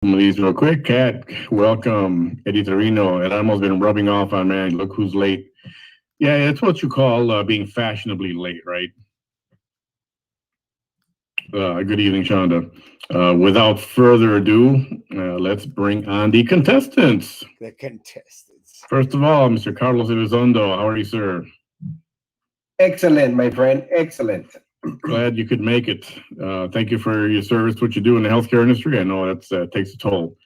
Some of these real quick. Cat, welcome. Eddie Torino. Erasmo's been rubbing off on man. Look who's late. Yeah, it's what you call being fashionably late, right? Good evening, Shonda. Without further ado, let's bring on the contestants. The contestants. First of all, Mr. Carlos Elizondo. How are you, sir? Excellent, my friend. Excellent. Glad you could make it. Thank you for your service, what you do in the healthcare industry. I know that takes a toll.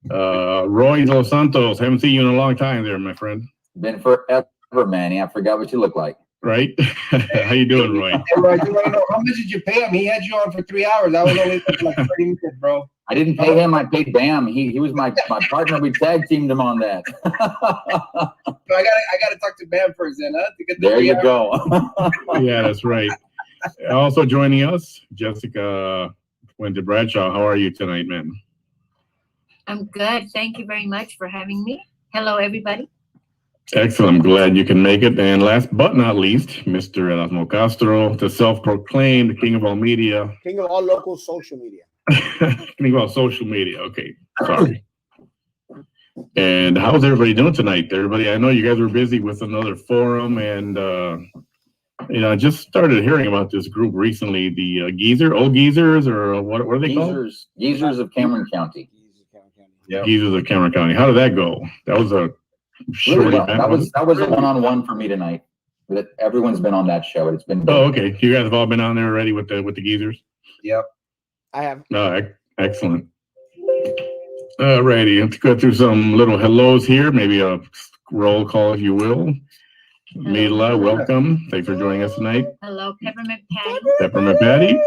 Roy Dos Santos, haven't seen you in a long time there, my friend. Been forever, Manny. I forgot what you look like. Right? How you doing, Roy? Hey, Roy, you want to know how much did you pay him? He had you on for 3 hours. I was only like 30 minutes, bro. I didn't pay him. I paid Bam. He was my partner. We tag teamed him on that. So I gotta talk to Bam first, then, huh? To get the There you 3 go. Yeah, that's right. Also joining us, Jessica Wendy Bradshaw. How are you tonight, man? I'm good. Thank you very much for having me. Hello, everybody. Excellent. I'm glad you can make it. And last but not least, Mr. Erasmo Castro, the self-proclaimed king of all media. King of all local social media. King of all social media. Okay, sorry. And how's everybody doing tonight? Everybody, I know you guys were busy with another forum, and I just started hearing about this group recently, the old geezers, or what are they called? Geezers of Cameron County. Yeah, geezers of Cameron County. How did that go? That was a short Really well. event. That was a one-on-one for me tonight. But everyone's been on that show. It's been good. Oh, okay. You guys have all been on there already with the geezers? Yep. I have. Excellent. All righty. Let's go through some little hellos here. Maybe a roll call, if you will. Mila, welcome. Thanks for joining us tonight. Hello, Peppermint Patty. Peppermint Patty.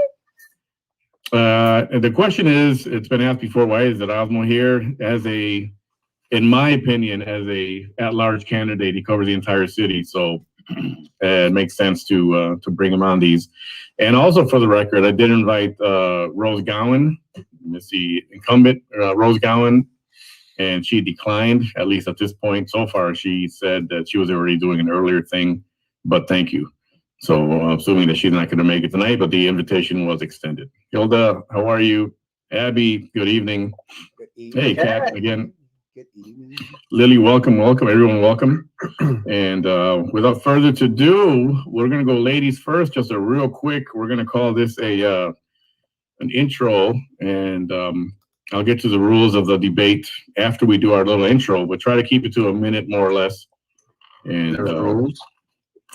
And the question is, it's been asked before, why is Erasmo here? In my opinion, as a at-large candidate, he covers the entire city, so it makes sense to bring him on these. And also, for the record, I did invite Rose Gowan, the incumbent Rose Gowan, and she declined, at least at this point. So far, she said that she was already doing an earlier thing, but thank you. So I'm assuming that she's not going to make it tonight, but the invitation was extended. Hilda, how are you? Abby, good evening. Good evening. Hey, Kat, again. Good evening. Lily, welcome. Everyone, welcome. And without further ado, we're going to go ladies first. Just a real quick, we're going to call this an intro, and I'll get to the rules of the debate after we do our little intro, but try to keep it to a minute more or less. And rules?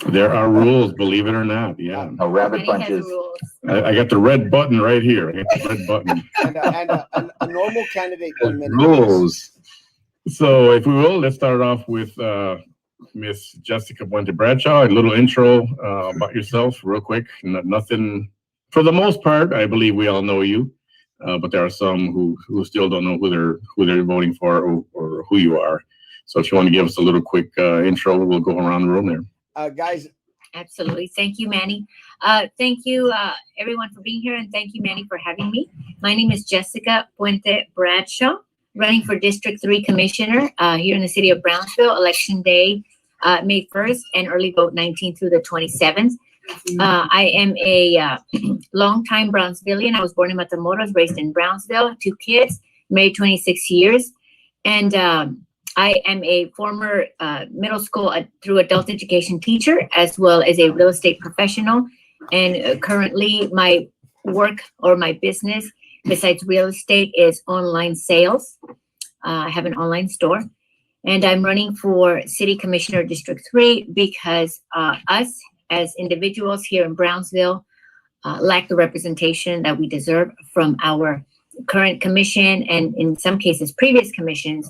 There are rules, believe it or not. Yeah. No rabbit Manny has punches. rules. I got the red button right here. I got the red button. And a normal candidate 1 minute. Rules. So if we will, let's start off with Miss Jessica Wendy Bradshaw. A little intro about yourself, real quick. Nothing, for the most part, I believe we all know you. But there are some who still don't know who they're voting for or who you are. So if you want to give us a little quick intro, we'll go around the room there. Guys. Absolutely. Thank you, Manny. Thank you, everyone, for being here, and thank you, Manny, for having me. My name is Jessica Puente Bradshaw, running for District 3 Commissioner here in the city of Brownsville. Election day, May 1st, and early vote 19th through the 27th. I am a longtime Brownsvillian. I was born in Matamoros, raised in Brownsville, 2 kids, married 26 years. And I am a former middle school through adult education teacher, as well as a real estate professional. And currently my work or my business, besides real estate, is online sales. I have an online store. And I'm running for City Commissioner District 3 because us, as individuals here in Brownsville, lack the representation that we deserve from our current commission and in some cases previous commissions.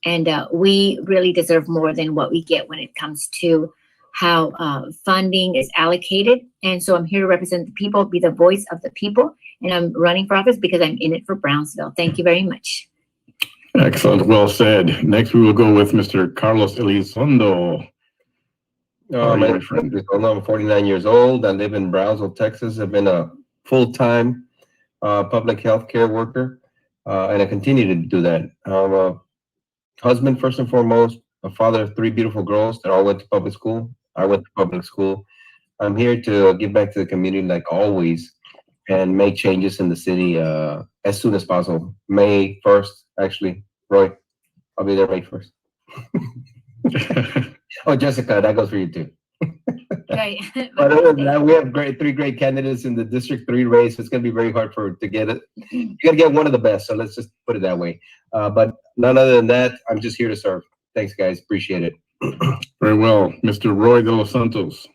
And we really deserve more than what we get when it comes to how funding is allocated. And so I'm here to represent the people, be the voice of the people. And I'm running for office because I'm in it for Brownsville. Thank you very much. Excellent. Well said. Next, we will go with Mr. Carlos Elizondo. My friend is I'm 49 years old. I live in Brownsville, Texas. I've been a full-time public health care worker, and I continue to do that. I'm a husband, first and foremost, a father of 3 beautiful girls that all went to public school. I went to public school. I'm here to give back to the community like always. and make changes in the city as soon as possible. May 1st, actually, Roy. I'll be there May 1st. Oh, Jessica, that goes for you too. Right. But other than that, we have three great candidates in the District 3 race. It's going to be very hard to get it. You got to get one of the best, so let's just put it that way. But none other than that, I'm just here to serve. Thanks, guys. Appreciate it. Very well. Mr. Roy de los Santos.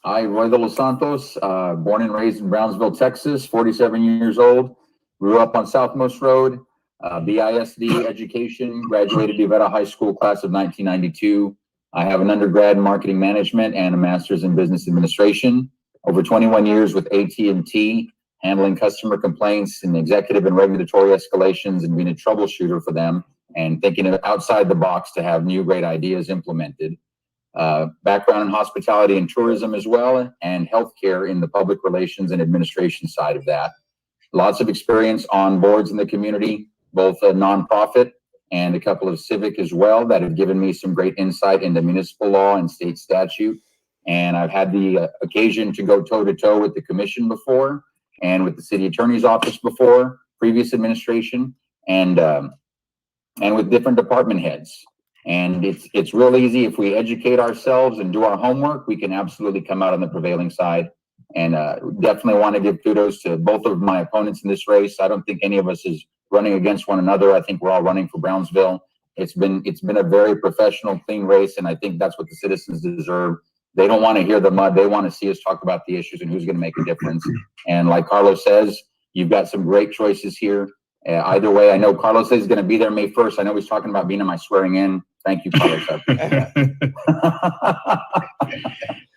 Hi, Roy de los Santos, born and raised in Brownsville, Texas, 47 years old. Grew up on Southmost Road, BISD education, graduated Yvette High School class of 1992. I have an undergrad in marketing management and a master's in business administration. Over 21 years with AT&T, handling customer complaints and executive and regulatory escalations and being a troubleshooter for them and thinking outside the box to have new great ideas implemented. Background in hospitality and tourism as well, and healthcare in the public relations and administration side of that. Lots of experience on boards in the community, both a nonprofit and a couple of civic as well, that have given me some great insight into municipal law and state statute. And I've had the occasion to go toe-to-toe with the commission before and with the city attorney's office before, previous administration, and with different department heads. And it's real easy. If we educate ourselves and do our homework, we can absolutely come out on the prevailing side. And definitely want to give kudos to both of my opponents in this race. I don't think any of us is running against one another. I think we're all running for Brownsville. It's been a very professional, clean race, and I think that's what the citizens deserve. They don't want to hear the mud. They want to see us talk about the issues and who's going to make a difference. And like Carlos says, you've got some great choices here. Either way, I know Carlos is going to be there May 1st. I know he's talking about being in my swearing in. Thank you, Carlos.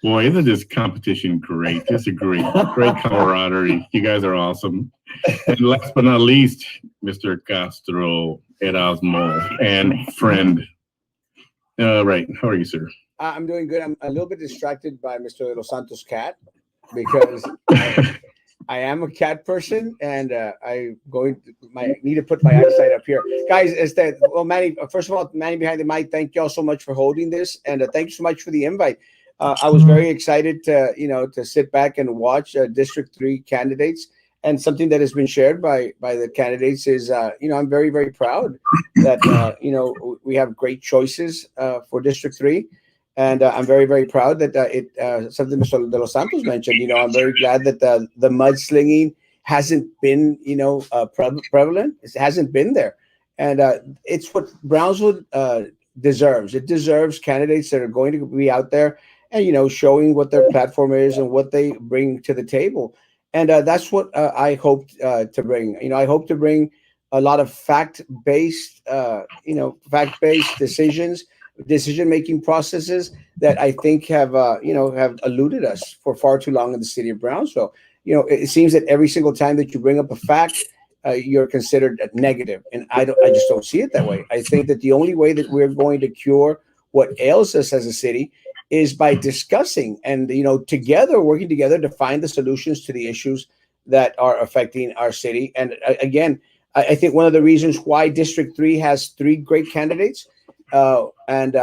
Boy, isn't this competition great? This is great camaraderie. You guys are awesome. And last but not least, Mr. Castro, Erasmo, and friend. Right. How are you, sir? I'm doing good. I'm a little bit distracted by Mr. De Los Santos' cat because I am a cat person, and I need to put my eyesight up here, guys. Manny? First of all, Manny behind the mic. Thank y'all so much for holding this, and thank you so much for the invite. I was very excited to sit back and watch District 3 candidates, and something that has been shared by the candidates is I'm very, very proud that we have great choices for District 3. And I'm very, very proud that something Mr. De Los Santos mentioned. I'm very glad that the mudslinging hasn't been, prevalent. It hasn't been there. And it's what Brownsville deserves. It deserves candidates that are going to be out there and, showing what their platform is and what they bring to the table. And that's what I hope to bring. I hope to bring a lot of fact-based decision-making processes that I think have eluded us for far too long in the city of Brownsville. It seems that every single time that you bring up a fact, you're considered negative, and I just don't see it that way. I think that the only way that we're going to cure what ails us as a city is by discussing and working together to find the solutions to the issues that are affecting our city. And again, I think one of the reasons why District 3 has 3 great candidates. And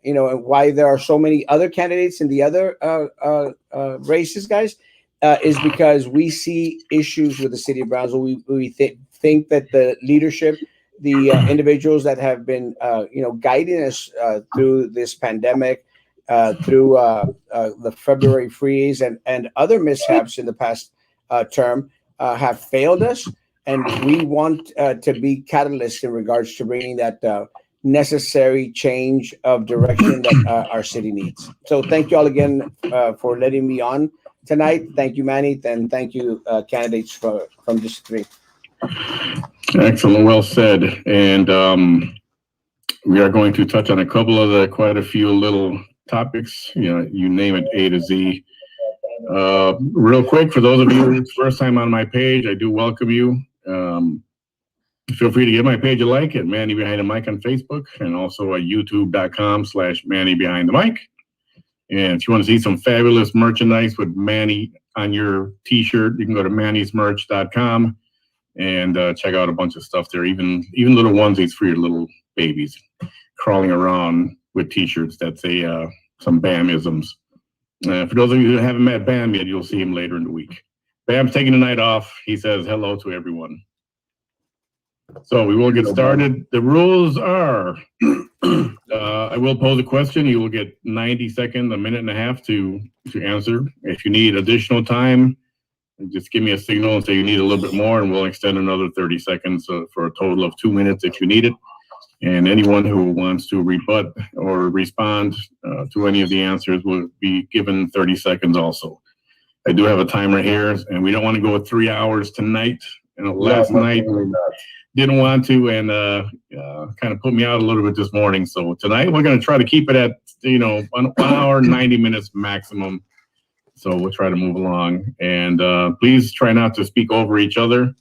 why there are so many other candidates in the other races, guys, is because we see issues with the city of Brownsville. We think that the leadership, the individuals that have been, guiding us through this pandemic, through the February freeze and other mishaps in the past term, have failed us, and we want to be catalysts in regards to bringing that necessary change of direction that our city needs. So thank you all again for letting me on tonight. Thank you, Manny, and thank you, candidates from District 3. Excellent, well said. And we are going to touch on quite a few little topics, you name it, A to Z. Real quick, for those of you who's first time on my page, I do welcome you. Feel free to give my page a like at Manny Behind the Mic on Facebook, and also at youtube.com/Manny Behind the Mic. And if you want to see some fabulous merchandise with Manny on your t-shirt, you can go to mannysmerch.com and check out a bunch of stuff there, even little onesies for your little babies crawling around with t-shirts that say some BAM-isms. For those of you who haven't met BAM yet, you'll see him later in the week. Bam's taking the night off. He says hello to everyone. So we will get started. The rules are, I will pose a question. You will get 90 seconds, a minute and a half to answer. If you need additional time, just give me a signal and say you need a little bit more, and we'll extend another 30 seconds for a total of 2 minutes if you need it. And anyone who wants to rebut or respond to any of the answers will be given 30 seconds also. I do have a timer here, and we don't want to go with 3 hours tonight. And last night, didn't want to, and kind of put me out a little bit this morning. So tonight, we're going to try to keep it at, 1 hour, 90 minutes maximum. So we'll try to move along. And please try not to speak over each other.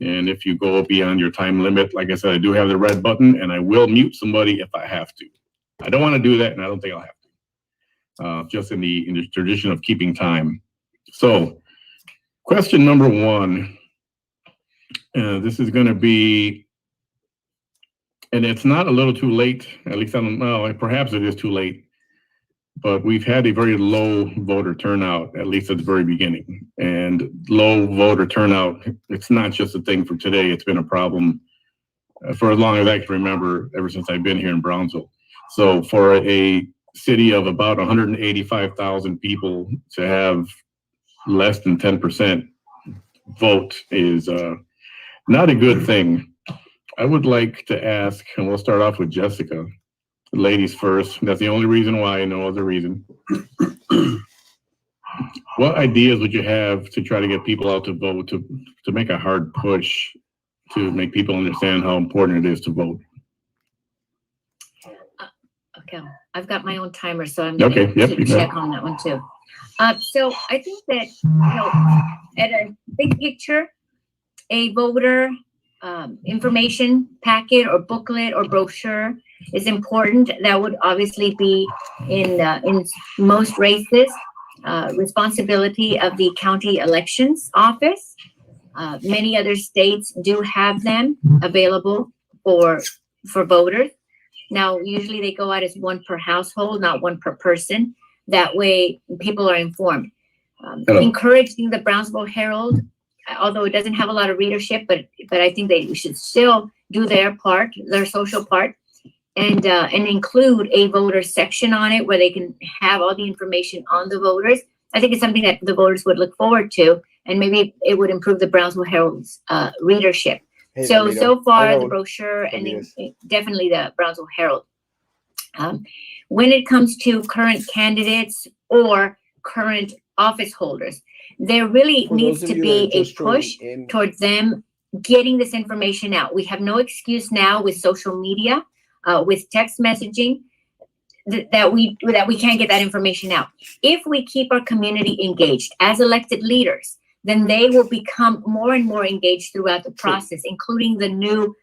And if you go beyond your time limit, like I said, I do have the red button, and I will mute somebody if I have to. I don't want to do that, and I don't think I'll have to. Just in the tradition of keeping time. So, question number 1. This is going to be, and it's not a little too late. At least I don't know. Perhaps it is too late. But we've had a very low voter turnout, at least at the very beginning. And low voter turnout, it's not just a thing for today. It's been a problem for as long as I can remember, ever since I've been here in Brownsville. So for a city of about 185,000 people to have less than 10% vote is not a good thing. I would like to ask, and we'll start off with Jessica. Ladies first. That's the only reason why, no other reason. What ideas would you have to try to get people out to vote, to make a hard push to make people understand how important it is to vote? Okay, I've got my own timer, so I'm going to check on that one too. So I think that, at a big picture, a voter information packet or booklet or brochure is important. That would obviously be in most races, responsibility of the county elections office. Many other states do have them available for voters. Now, usually they go out as one per household, not one per person. That way people are informed. Encouraging the Brownsville Herald, although it doesn't have a lot of readership, but I think they should still do their part, their social part, and include a voter section on it where they can have all the information on the voters. I think it's something that the voters would look forward to, and maybe it would improve the Brownsville Herald's readership. Hey, so far, Hello. the brochure and definitely the Brownsville Herald. When it comes to current candidates or current office holders, there really needs to be a push towards them getting this information out. We have no excuse now with social media, with text messaging, that we can't get that information out. If we keep our community engaged as elected leaders, then they will become more and more engaged throughout the process, including the new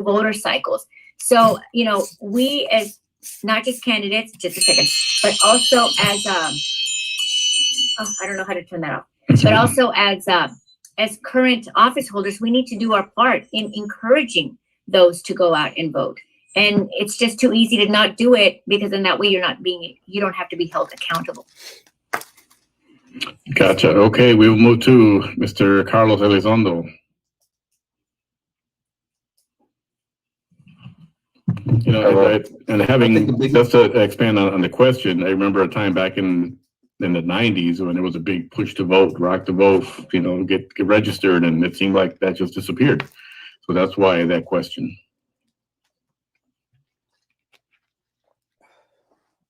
voter cycles. So, we as not just candidates, just a second, but also as I don't know how to turn that off. But also as current office holders, we need to do our part in encouraging those to go out and vote. And it's just too easy to not do it, because in that way you don't have to be held accountable. Gotcha. Okay, we will move to Mr. Carlos Elizondo. And having, just to expand on the question, I remember a time back in the 90s when there was a big push to vote, rock the vote, get registered, and it seemed like that just disappeared. So that's why that question.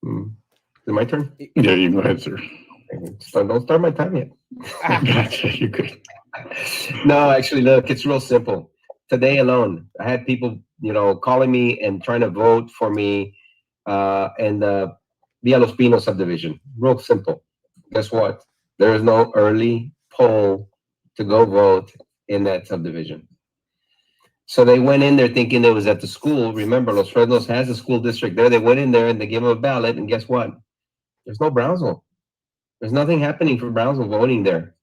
Is it my turn? Yeah, you go ahead, sir. Don't start my time yet. Gotcha, you're good. No, actually, look, it's real simple. Today alone, I had people, calling me and trying to vote for me in the Villa Los Pinos subdivision. Real simple. Guess what? There is no early poll to go vote in that subdivision. So they went in there thinking it was at the school. Remember, Los Fresnos has a school district there. They went in there and they gave them a ballot, and guess what? There's no Brownsville. There's nothing happening for Brownsville voting there.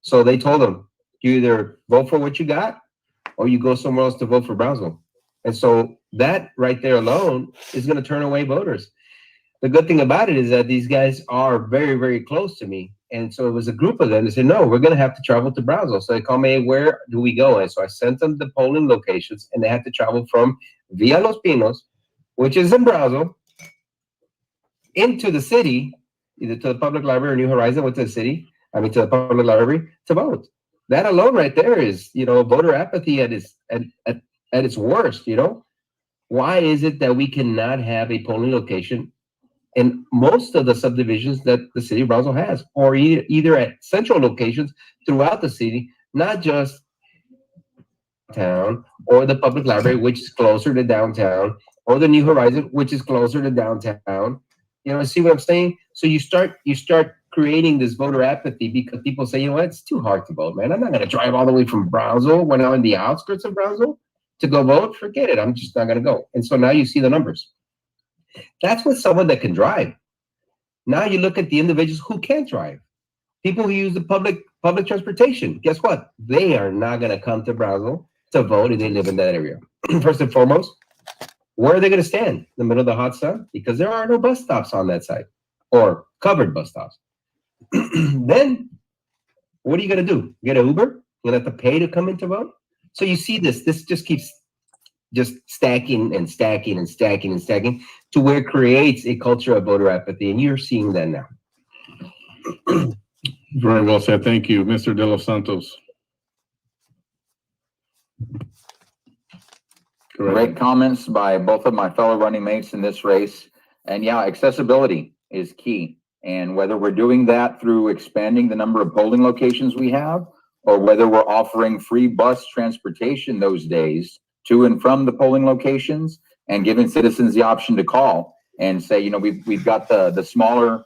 So they told them, you either vote for what you got or you go somewhere else to vote for Brownsville. And so that right there alone is going to turn away voters. The good thing about it is that these guys are very, very close to me. And so it was a group of them. They said, no, we're going to have to travel to Brownsville. So they called me, where do we go? And so I sent them the polling locations, and they had to travel from Villa Los Pinos, which is in Brownsville, into the city, either to the public library or New Horizon, to the city, to the public library to vote. That alone right there is, voter apathy at its worst, Why is it that we cannot have a polling location in most of the subdivisions that the city of Brownsville has, or either at central locations throughout the city, not just town, or the public library, which is closer to downtown, or the New Horizon, which is closer to downtown. See what I'm saying? So you start creating this voter apathy because people say, it's too hard to vote, man. I'm not going to drive all the way from Brownsville when I'm in the outskirts of Brownsville to go vote. Forget it. I'm just not going to go. And so now you see the numbers. That's with someone that can drive. Now you look at the individuals who can't drive. People who use the public transportation. Guess what? They are not going to come to Brownsville to vote if they live in that area. First and foremost, where are they going to stand? In the middle of the hot sun? Because there are no bus stops on that side, or covered bus stops. Then, what are you going to do? Get an Uber? You're going to have to pay to come in to vote? So you see this just keeps just stacking and stacking and stacking and stacking to where it creates a culture of voter apathy, and you're seeing that now. Very well said. Thank you, Mr. De Los Santos. Great comments by both of my fellow running mates in this race. And yeah, accessibility is key. And whether we're doing that through expanding the number of polling locations we have, or whether we're offering free bus transportation those days to and from the polling locations, and giving citizens the option to call and say, we've got the smaller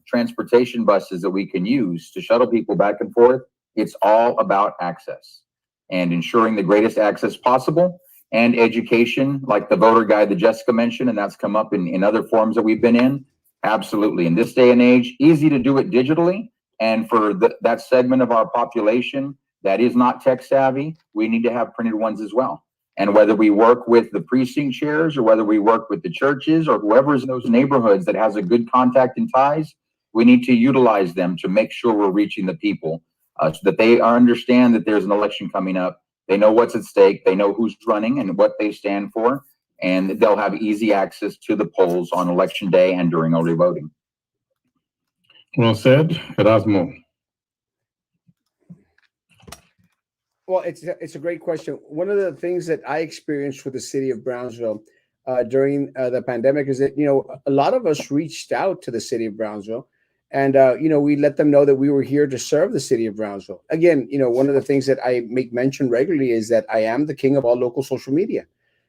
transportation buses that we can use to shuttle people back and forth. It's all about access and ensuring the greatest access possible, and education, like the voter guide that Jessica mentioned, and that's come up in other forums that we've been in. Absolutely. In this day and age, easy to do it digitally. And for that segment of our population that is not tech savvy, we need to have printed ones as well. And whether we work with the precinct chairs, or whether we work with the churches, or whoever's in those neighborhoods that has a good contact and ties, we need to utilize them to make sure we're reaching the people, so that they understand that there's an election coming up. They know what's at stake. They know who's running and what they stand for, and they'll have easy access to the polls on election day and during early voting. Well said. Erasmo. Well, it's a great question. One of the things that I experienced with the city of Brownsville during the pandemic is that, a lot of us reached out to the city of Brownsville, and, we let them know that we were here to serve the city of Brownsville. Again, one of the things that I make mention regularly is that I am the king of all local social media.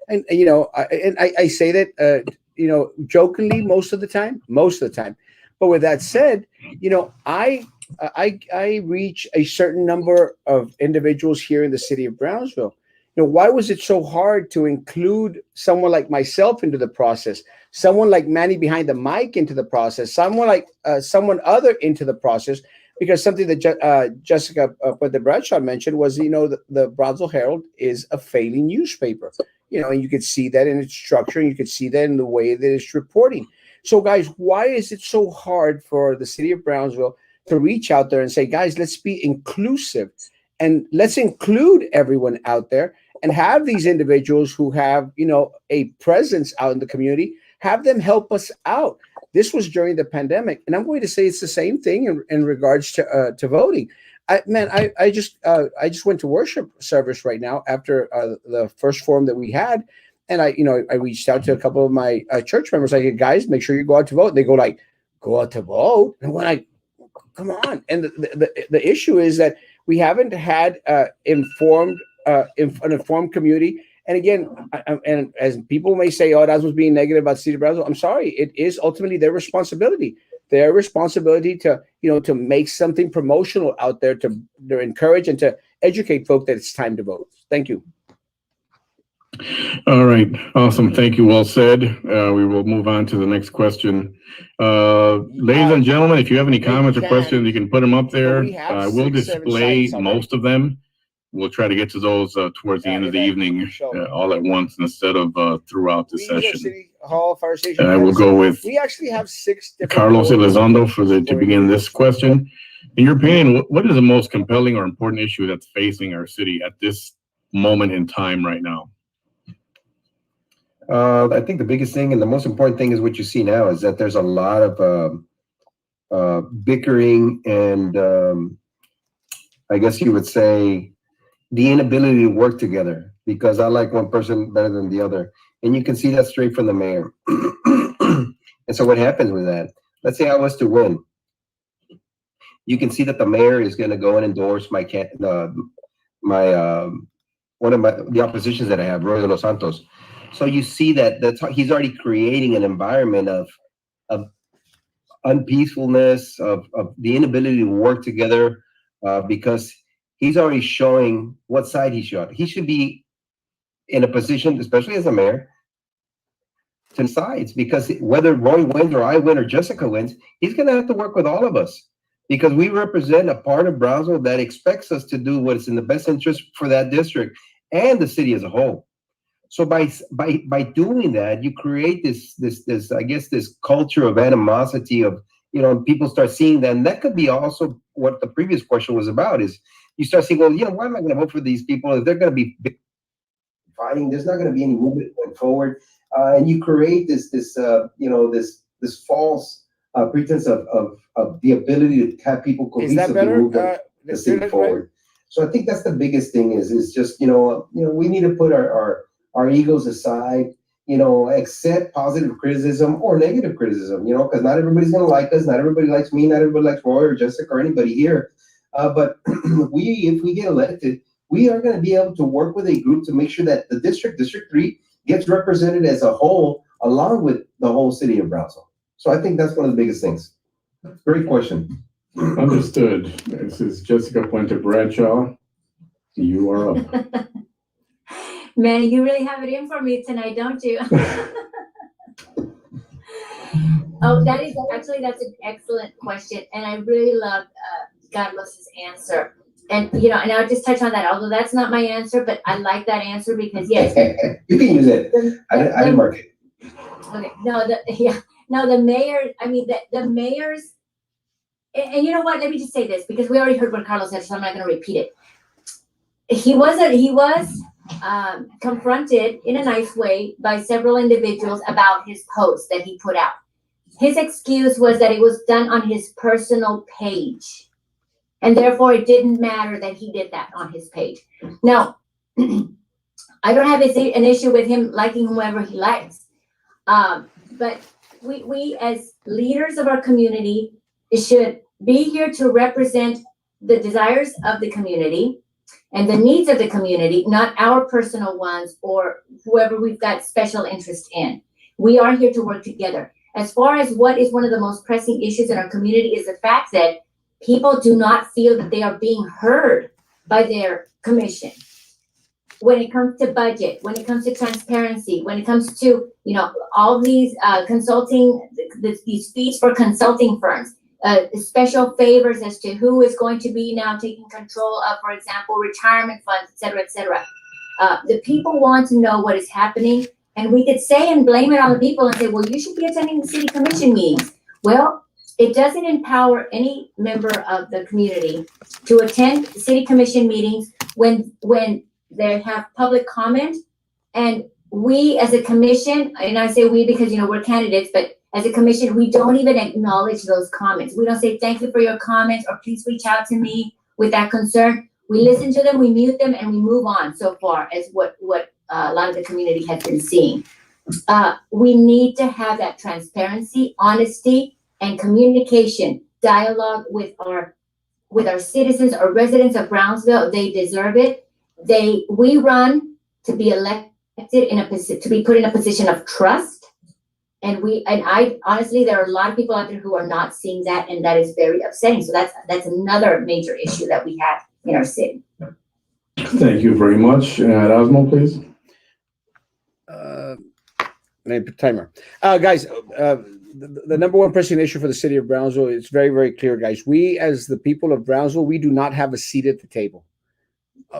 And I say that, jokingly most of the time. But with that said, I reach a certain number of individuals here in the city of Brownsville. Why was it so hard to include someone like myself into the process, someone like Manny behind the mic into the process, someone like someone other into the process? Because something that Jessica Bradshaw mentioned was, the Brownsville Herald is a failing newspaper, and you could see that in its structure, and you could see that in the way that it's reporting. So, guys, why is it so hard for the city of Brownsville to reach out there and say, guys, let's be inclusive and let's include everyone out there, and have these individuals who have, a presence out in the community, have them help us out. This was during the pandemic, and I'm going to say it's the same thing in regards to voting. I just went to worship service right now after the first forum that we had, and I reached out to a couple of my church members. I said, guys, make sure you go out to vote. And they go like, go out to vote, and when come on. And the issue is that we haven't had an informed community. And again, and as people may say, oh, that was being negative about the city of Brownsville. I'm sorry. It is ultimately their responsibility. Their responsibility to make something promotional out there to encourage and to educate folk that it's time to vote. Thank you. All right. Awesome. Thank you. Well said. We will move on to the next question. Ladies and gentlemen, if you have any comments or questions, you can put them up there. I will display most of them, we'll try to get to those towards the end of the evening, all at once instead of throughout the We use our session. City Hall Fire Station. And I will go with We actually have 6 different Carlos boards Elizondo to begin this question. In your opinion, what is the most compelling or important issue that's facing our city at this moment in time right now? I think the biggest thing and the most important thing is what you see now is that there's a lot of bickering and I guess you would say the inability to work together because I like one person better than the other. And you can see that straight from the mayor. And so what happens with that? Let's say I was to win. You can see that the mayor is going to go and endorse one of the oppositions that I have, Roy de los Santos. So you see that he's already creating an environment of unpeacefulness, of the inability to work together, because he's already showing what side he should. He should be in a position, especially as a mayor, to sides, because whether Roy wins or I win or Jessica wins, he's going to have to work with all of us because we represent a part of Brownsville that expects us to do what is in the best interest for that district and the city as a whole. So by doing that, you create this I guess this culture of animosity of, you know, people start seeing that, and that could be also what the previous question was about, is you start saying, well, you know, why am I going to vote for these people if they're going to be fighting? There's not going to be any movement going forward, and you create this false pretense of the ability to have people cohesively move the city forward. So I think that's the biggest thing is just, you know, we need to put our egos aside, you know, accept positive criticism or negative criticism, you know, because not everybody's going to like us. Not everybody likes me. Not everybody likes Roy or Jessica or anybody here. But if we get elected, we are going to be able to work with a group to make sure that the District 3 gets represented as a whole, along with the whole city of Brownsville. So I think that's one of the biggest things. Great question. Understood. This is Jessica Puente Bradshaw. You are up. Man, you really have it in for me tonight, don't you? Oh, that's an excellent question. And I really love Carlos's answer. And, you know, and I'll just touch on that, although that's not my answer, but I like that answer because, yes. You can use it. I didn't mark it. Okay. The mayor, I mean, the mayors, and you know what, let me just say this, because we already heard what Carlos said, so I'm not going to repeat it. He was confronted in a nice way by several individuals about his post that he put out. His excuse was that it was done on his personal page, and therefore it didn't matter that he did that on his page. Now, I don't have an issue with him liking whoever he likes, but we as leaders of our community should be here to represent the desires of the community and the needs of the community, not our personal ones or whoever we've got special interest in. We are here to work together. As far as what is one of the most pressing issues in our community is the fact that people do not feel that they are being heard by their commission. When it comes to budget, when it comes to transparency, when it comes to, you know, all these consulting, these fees for consulting firms, special favors as to who is going to be now taking control of, for example, retirement funds, et cetera, et cetera. The people want to know what is happening, and we could say and blame it on the people and say, well, you should be attending the city commission meetings. Well, it doesn't empower any member of the community to attend city commission meetings when they have public comment. And we as a commission, and I say we because, you know, we're candidates, but as a commission, we don't even acknowledge those comments. We don't say, thank you for your comments, or please reach out to me with that concern. We listen to them, we mute them, and we move on so far as what a lot of the community has been seeing. We need to have that transparency, honesty, and communication, dialogue with our citizens or residents of Brownsville. They deserve it. We run to be elected to be put in a position of trust. And I honestly, there are a lot of people out there who are not seeing that, and that is very upsetting. So that's another major issue that we have in our city. Thank you very much. Erasmo, please. Timer. Guys, the number one pressing issue for the city of Brownsville, it's very, very clear, guys. We, as the people of Brownsville, we do not have a seat at the table.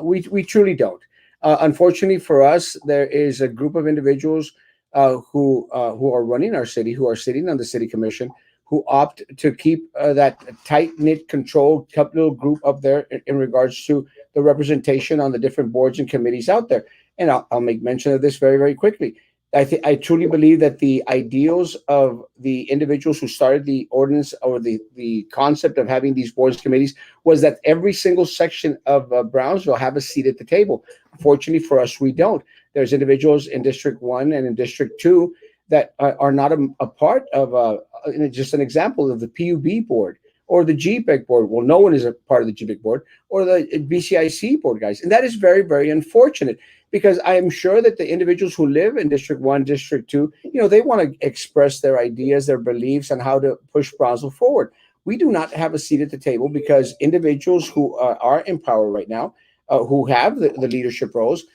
We truly don't. Unfortunately for us, there is a group of individuals who are running our city, who are sitting on the city commission, who opt to keep that tight-knit, controlled little group up there in regards to the representation on the different boards and committees out there. And I'll make mention of this very, very quickly. I truly believe that the ideals of the individuals who started the ordinance or the concept of having these boards and committees was that every single section of Brownsville have a seat at the table. Fortunately for us, we don't. There's individuals in District 1 and in District 2 that are not a part of, just an example of the PUB board or the GPEC board. Well, no one is a part of the GPEC board or the BCIC board, guys. And that is very, very unfortunate, because I am sure that the individuals who live in District 1, District 2, they want to express their ideas, their beliefs on how to push Brownsville forward. We do not have a seat at the table because individuals who are in power right now, who have the leadership roles,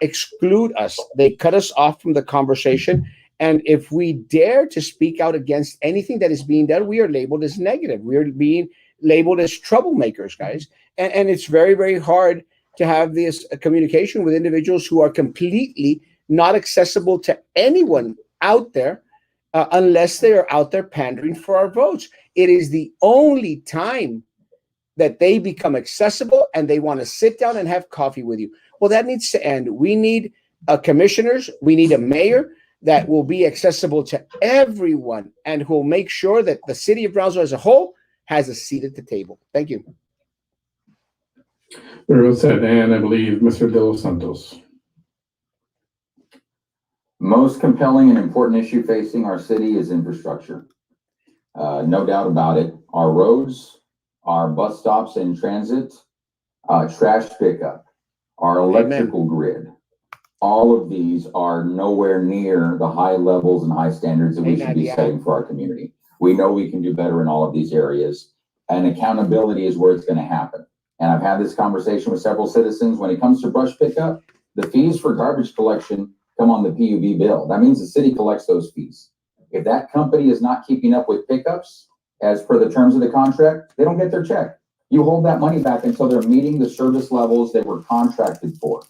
exclude us. They cut us off from the conversation. And if we dare to speak out against anything that is being done, we are labeled as negative. We are being labeled as troublemakers, guys. And it's very, very hard to have this communication with individuals who are completely not accessible to anyone out there unless they are out there pandering for our votes. It is the only time that they become accessible and they want to sit down and have coffee with you. Well, that needs to end. We need commissioners. We need a mayor that will be accessible to everyone and who will make sure that the city of Brownsville as a whole has a seat at the table. Thank you. Very well said. And I believe Mr. De Los Santos. Most compelling and important issue facing our city is infrastructure. No doubt about it. Our roads, our bus stops and transit, trash pickup, our electrical grid, all of these are nowhere near the high levels and high standards that we should be setting for our community. We know we can do better in all of these areas, and accountability is where it's going to happen. And I've had this conversation with several citizens. When it comes to brush pickup, the fees for garbage collection come on the PUB bill. That means the city collects those fees. If that company is not keeping up with pickups as per the terms of the contract, they don't get their check. You hold that money back until they're meeting the service levels they were contracted for.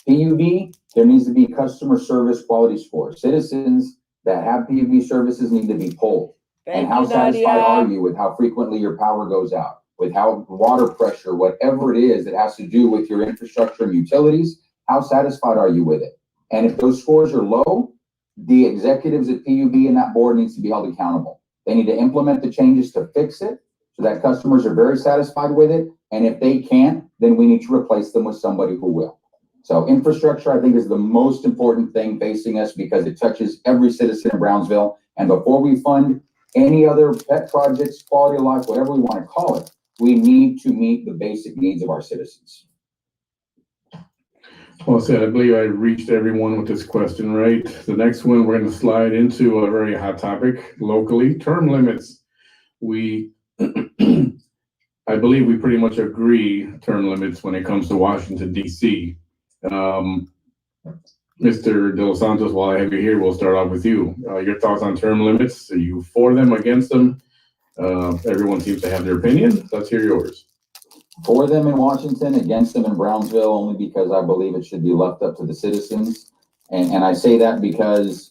PUB, there needs to be customer service quality scores. Citizens that have PUB services need to be polled. And how satisfied are you with how frequently your power goes out, with how water pressure, whatever it is that has to do with your infrastructure and utilities, how satisfied are you with it? And if those scores are low, the executives at PUB and that board needs to be held accountable. They need to implement the changes to fix it so that customers are very satisfied with it. And if they can't, then we need to replace them with somebody who will. So infrastructure, I think, is the most important thing facing us because it touches every citizen in Brownsville. And before we fund any other pet projects, quality of life, whatever we want to call it, we need to meet the basic needs of our citizens. Well said. I believe I reached everyone with this question, right? The next one, we're going to slide into a very hot topic locally, term limits. I believe we pretty much agree term limits when it comes to Washington, D.C. Mr. De Los Santos, while I have you here, we'll start off with you. Your thoughts on term limits? Are you for them, against them? Everyone seems to have their opinion. Let's hear yours. For them in Washington, against them in Brownsville, only because I believe it should be left up to the citizens. And I say that because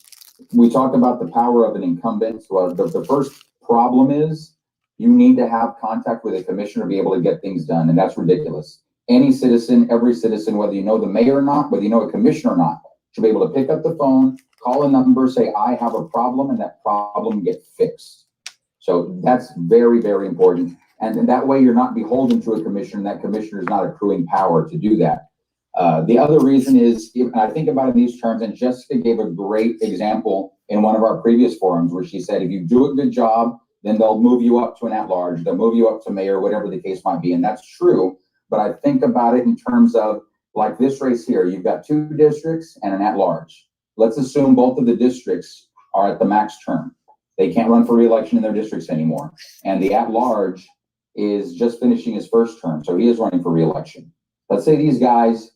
we talk about the power of an incumbent. Well, the first problem is you need to have contact with a commissioner to be able to get things done. And that's ridiculous. Any citizen, every citizen, whether you know the mayor or not, whether you know a commissioner or not, should be able to pick up the phone, call a number, say, I have a problem, and that problem get fixed. So that's very, very important. And that way you're not beholden to a commissioner, and that commissioner is not accruing power to do that. The other reason is, if I think about it in these terms, and Jessica gave a great example in one of our previous forums where she said, if you do a good job, then they'll move you up to an at-large, they'll move you up to mayor, whatever the case might be. And that's true. But I think about it in terms of like this race here, you've got 2 districts and an at-large. Let's assume both of the districts are at the max term. They can't run for re-election in their districts anymore. And the at-large is just finishing his first term. So he is running for re-election. Let's say these guys,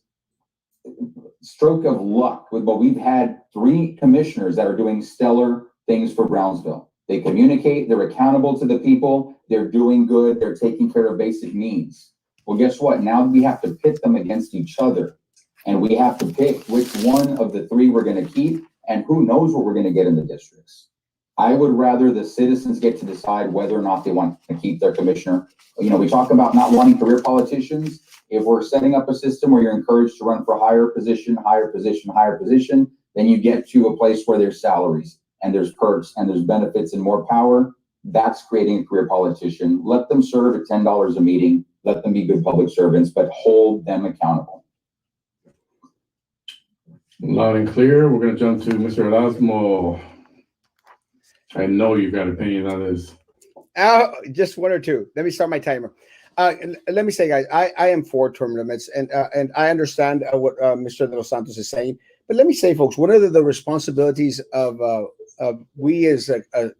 stroke of luck, but we've had 3 commissioners that are doing stellar things for Brownsville. They communicate, they're accountable to the people, they're doing good, they're taking care of basic needs. Well, guess what? Now we have to pit them against each other, and we have to pick which one of the three we're going to keep, and who knows what we're going to get in the districts. I would rather the citizens get to decide whether or not they want to keep their commissioner. You know, we talk about not wanting career politicians. If we're setting up a system where you're encouraged to run for higher position, then you get to a place where there's salaries and there's perks and there's benefits and more power. That's creating a career politician. Let them serve at $10 a meeting. Let them be good public servants, but hold them accountable. Loud and clear. We're going to jump to Mr. Erasmo. I know you've got opinions on this. Just one or two. Let me start my timer. Let me say, guys, I am for term limits, and I understand what Mr. De Los Santos is saying. But let me say, folks, one of the responsibilities of we as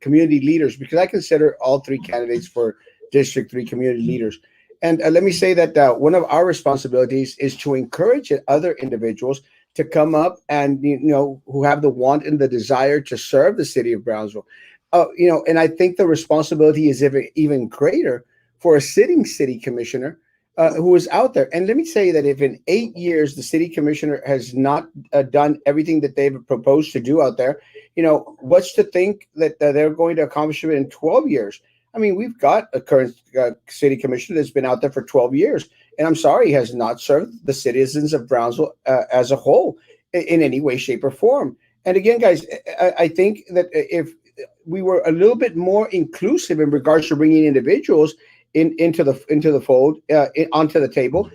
community leaders, because I consider all three candidates for District 3 community leaders. And let me say that one of our responsibilities is to encourage other individuals to come up and, who have the want and the desire to serve the city of Brownsville. And I think the responsibility is even greater for a sitting city commissioner who is out there. And let me say that if in 8 years the city commissioner has not done everything that they've proposed to do out there, what's to think that they're going to accomplish it in 12 years? I mean, we've got a current city commissioner that's been out there for 12 years. And I'm sorry, he has not served the citizens of Brownsville as a whole in any way, shape, or form. And again, guys, I think that if we were a little bit more inclusive in regards to bringing individuals into the fold, onto the table,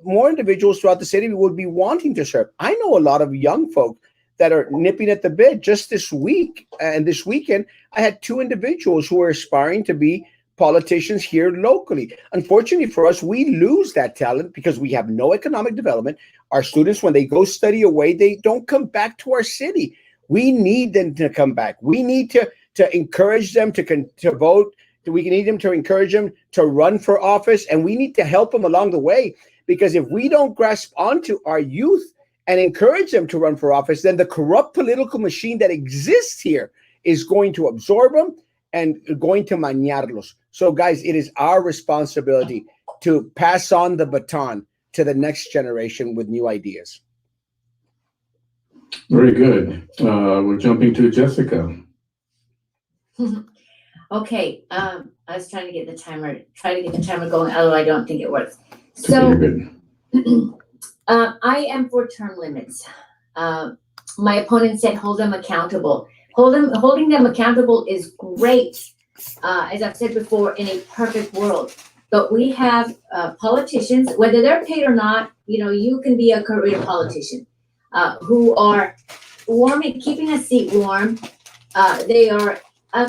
more individuals throughout the city would be wanting to serve. I know a lot of young folk that are nipping at the bit. Just this week and this weekend, I had 2 individuals who are aspiring to be politicians here locally. Unfortunately for us, we lose that talent because we have no economic development. Our students, when they go study away, they don't come back to our city. We need them to come back. We need to encourage them to vote. We need them to encourage them to run for office, and we need to help them along the way, because if we don't grasp onto our youth and encourage them to run for office, then the corrupt political machine that exists here is going to absorb them and going to mañarlos. So, guys, it is our responsibility to pass on the baton to the next generation with new ideas. Very good. We're jumping to Jessica. Okay, I was trying to get the timer going, although I don't think it works. You're good. I am for term limits. My opponent said hold them accountable. Holding them accountable is great, as I've said before, in a perfect world. But we have politicians, whether they're paid or not, you can be a career politician, who are keeping a seat warm. They are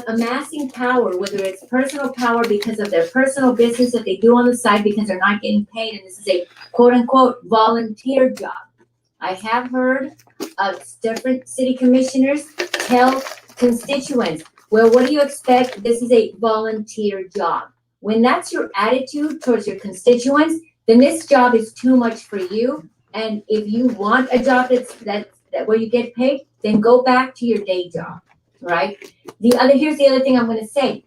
amassing power, whether it's personal power because of their personal business that they do on the side because they're not getting paid, and this is a quote-unquote volunteer job. I have heard of different city commissioners tell constituents, well, what do you expect? This is a volunteer job. When that's your attitude towards your constituents, then this job is too much for you. And if you want a job that where you get paid, then go back to your day job, right? Here's the other thing I'm going to say.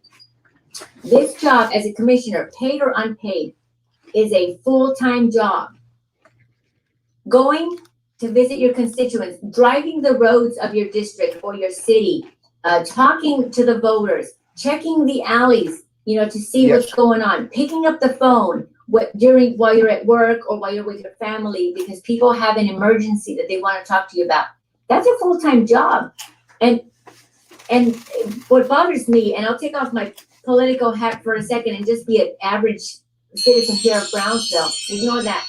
This job as a commissioner, paid or unpaid, is a full-time job. Going to visit your constituents, driving the roads of your district or your city, talking to the voters, checking the alleys, to see what's going on, picking up the phone while you're at work or while you're with your family because people have an emergency that they want to talk to you about. That's a full-time job. And what bothers me, and I'll take off my political hat for a second and just be an average citizen here of Brownsville, ignore that.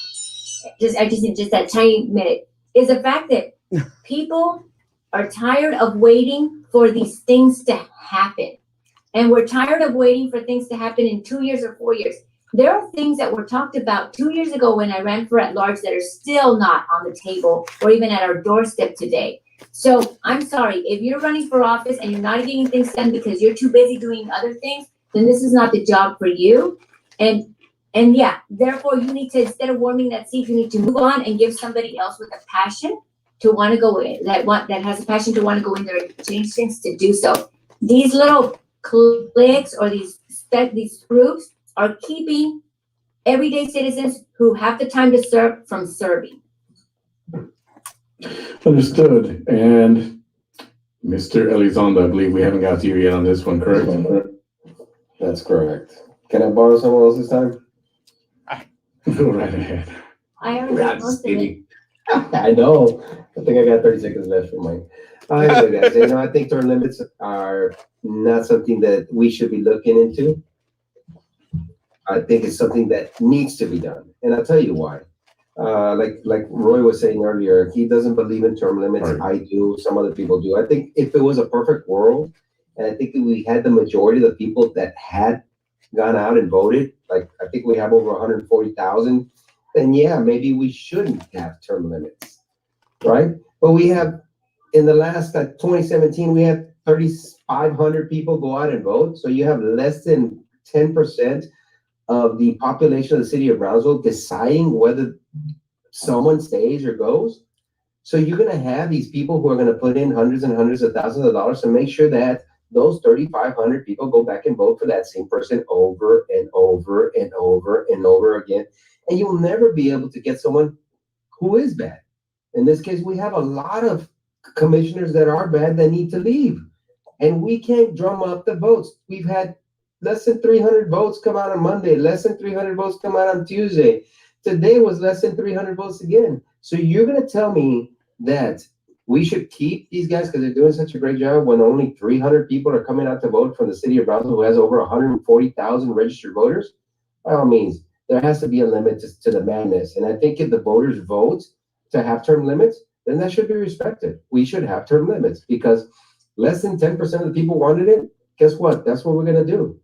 Just that tiny minute, is the fact that people are tired of waiting for these things to happen. And we're tired of waiting for things to happen in 2 years or 4 years. There are things that were talked about 2 years ago when I ran for at-large that are still not on the table or even at our doorstep today. So I'm sorry, if you're running for office and you're not getting things done because you're too busy doing other things, then this is not the job for you. And yeah, therefore you need to, instead of warming that seat, you need to move on and give somebody else with a passion to want to go in, that has a passion to want to go in there and change things to do so. These little cliques or these groups are keeping everyday citizens who have the time to serve from serving. Understood. And Mr. Elizondo, I believe we haven't got to you yet on this one, correct? That's correct. Can I borrow someone else's time? Go right ahead. I already I'm most just of it. kidding. I know. I think I got 30 seconds left for mine. Anyway, guys, I think term limits are not something that we should be looking into. I think it's something that needs to be done, and I'll tell you why. Like Roy was saying earlier, he doesn't believe in term limits. Right. I do. Some other people do. I think if it was a perfect world, and I think if we had the majority of the people that had gone out and voted, like I think we have over 140,000, then yeah, maybe we shouldn't have term limits, right? But we have, in the last 2017, we had 3,500 people go out and vote. So you have less than 10% of the population of the city of Brownsville deciding whether someone stays or goes. So you're going to have these people who are going to put in hundreds and hundreds of thousands of dollars to make sure that those 3,500 people go back and vote for that same person over and over and over and over again. And you'll never be able to get someone who is bad. In this case, we have a lot of commissioners that are bad that need to leave. And we can't drum up the votes. We've had less than 300 votes come out on Monday, less than 300 votes come out on Tuesday. Today was less than 300 votes again. So you're going to tell me that we should keep these guys because they're doing such a great job when only 300 people are coming out to vote from the city of Brownsville, who has over 140,000 registered voters? By all means, there has to be a limit to the madness. And I think if the voters vote to have term limits, then that should be respected. We should have term limits because less than 10% of the people wanted it. Guess what? That's what we're going to do.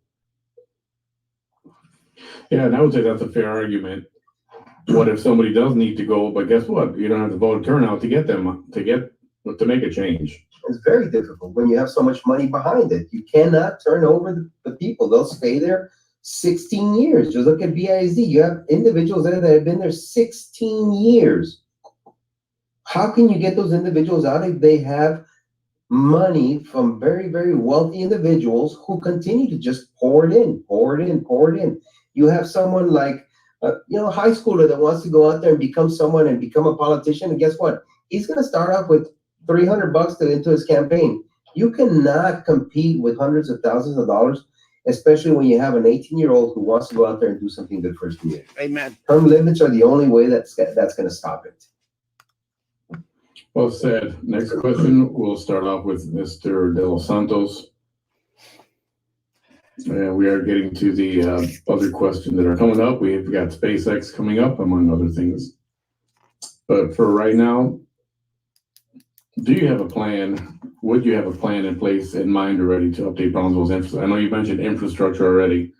Yeah, and I would say that's a fair argument. What if somebody does need to go, but guess what? You don't have the voter turnout to get them, to make a change. It's very difficult when you have so much money behind it. You cannot turn over the people. They'll stay there 16 years. Just look at BISD. You have individuals there that have been there 16 years. How can you get those individuals out if they have money from very, very wealthy individuals who continue to just pour it in, pour it in, pour it in? You have someone like, a high schooler that wants to go out there and become someone and become a politician. And guess what? He's going to start off with $300 into his campaign. You cannot compete with hundreds of thousands of dollars, especially when you have an 18-year-old who wants to go out there and do something good for his community. Amen. Term limits are the only way that's going to stop it. Well said. Next question, we'll start off with Mr. De Los Santos. And we are getting to the other questions that are coming up. We've got SpaceX coming up, among other things. But for right now, do you have a plan? Would you have a plan in place in mind already to update Brownsville's infrastructure? I know you mentioned infrastructure already,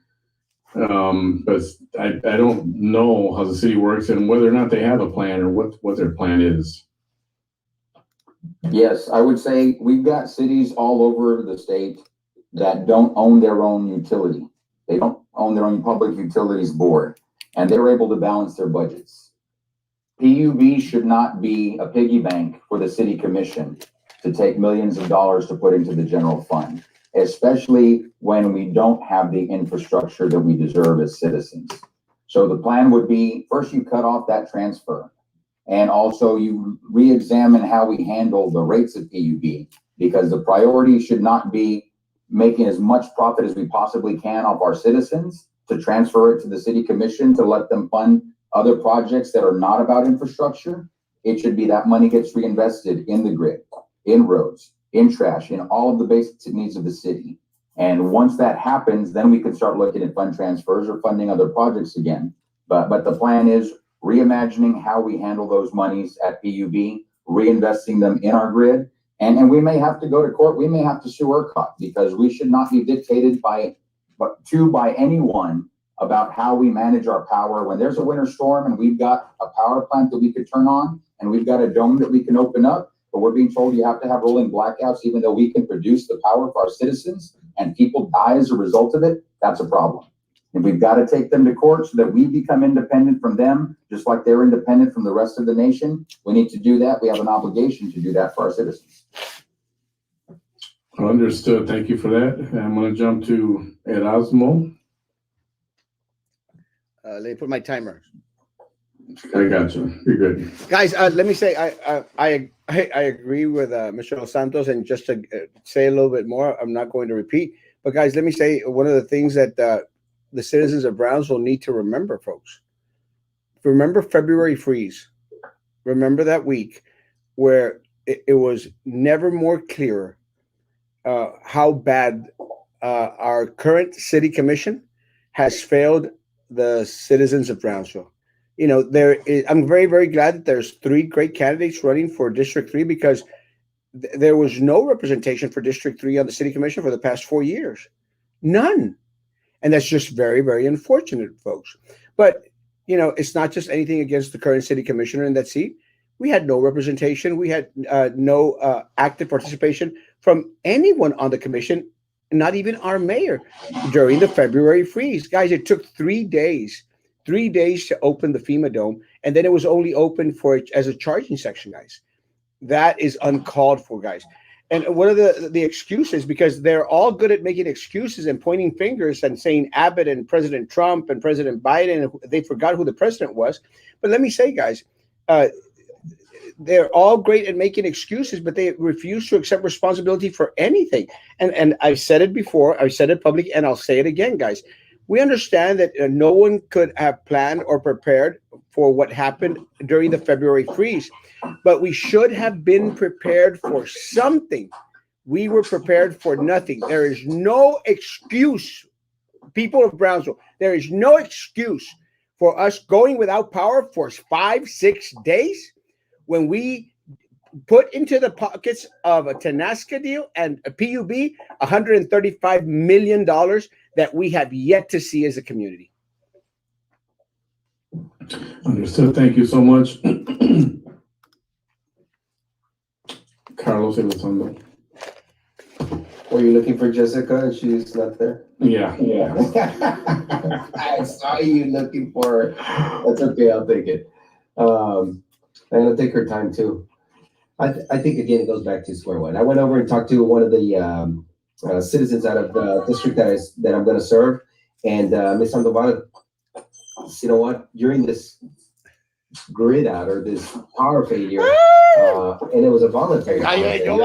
but I don't know how the city works and whether or not they have a plan or what their plan is. Yes, I would say we've got cities all over the state that don't own their own utility. They don't own their own public utilities board, and they're able to balance their budgets. PUB should not be a piggy bank for the city commission to take millions of dollars to put into the general fund, especially when we don't have the infrastructure that we deserve as citizens. So the plan would be, first you cut off that transfer, and also you re-examine how we handle the rates of PUB, because the priority should not be making as much profit as we possibly can off our citizens to transfer it to the city commission to let them fund other projects that are not about infrastructure. It should be that money gets reinvested in the grid, in roads, in trash, in all of the basic needs of the city. And once that happens, then we can start looking at fund transfers or funding other projects again. But the plan is reimagining how we handle those monies at PUB, reinvesting them in our grid. And we may have to go to court. We may have to sue ERCOT because we should not be dictated by anyone about how we manage our power. When there's a winter storm and we've got a power plant that we could turn on and we've got a dome that we can open up, but we're being told you have to have rolling blackouts even though we can produce the power for our citizens and people die as a result of it, that's a problem. And we've got to take them to court so that we become independent from them, just like they're independent from the rest of the nation. We need to do that. We have an obligation to do that for our citizens. Understood. Thank you for that. I'm going to jump to Erasmo. Let me put my timer. I got you. You're good. Guys, let me say I agree with Mr. Los Santos, and just to say a little bit more, I'm not going to repeat. But guys, let me say one of the things that the citizens of Brownsville need to remember, folks. Remember February freeze. Remember that week where it was never more clear how bad our current city commission has failed the citizens of Brownsville. You know, I'm very, very glad that there's 3 great candidates running for District 3, because there was no representation for District 3 on the city commission for the past 4 years. None. And that's just very, very unfortunate, folks. But, you know, it's not just anything against the current city commissioner in that seat. We had no representation. We had no active participation from anyone on the commission, not even our mayor, during the February freeze. Guys, it took 3 days. 3 days to open the FEMA dome, and then it was only open as a charging section, guys. That is uncalled for, guys. And one of the excuses, because they're all good at making excuses and pointing fingers and saying Abbott and President Trump and President Biden, and they forgot who the president was. But let me say, guys, they're all great at making excuses, but they refuse to accept responsibility for anything. And I've said it before, I've said it publicly, and I'll say it again, guys. We understand that no one could have planned or prepared for what happened during the February freeze, but we should have been prepared for something. We were prepared for nothing. There is no excuse, people of Brownsville, there is no excuse for us going without power for 5-6 days when we put into the pockets of a Tenasca deal and a PUB $135 million that we have yet to see as a community. Understood. Thank you so much. Carlos Elizondo. Were you looking for Jessica and she's not there? Yeah. I saw you looking for her. That's okay, I'll take it. And I'll take her time too. I think again it goes back to square one. I went over and talked to one of the citizens out of the district that I'm going to serve, and Ms. Sandoval, you know what? During this grid out or this power failure, and it was a voluntary power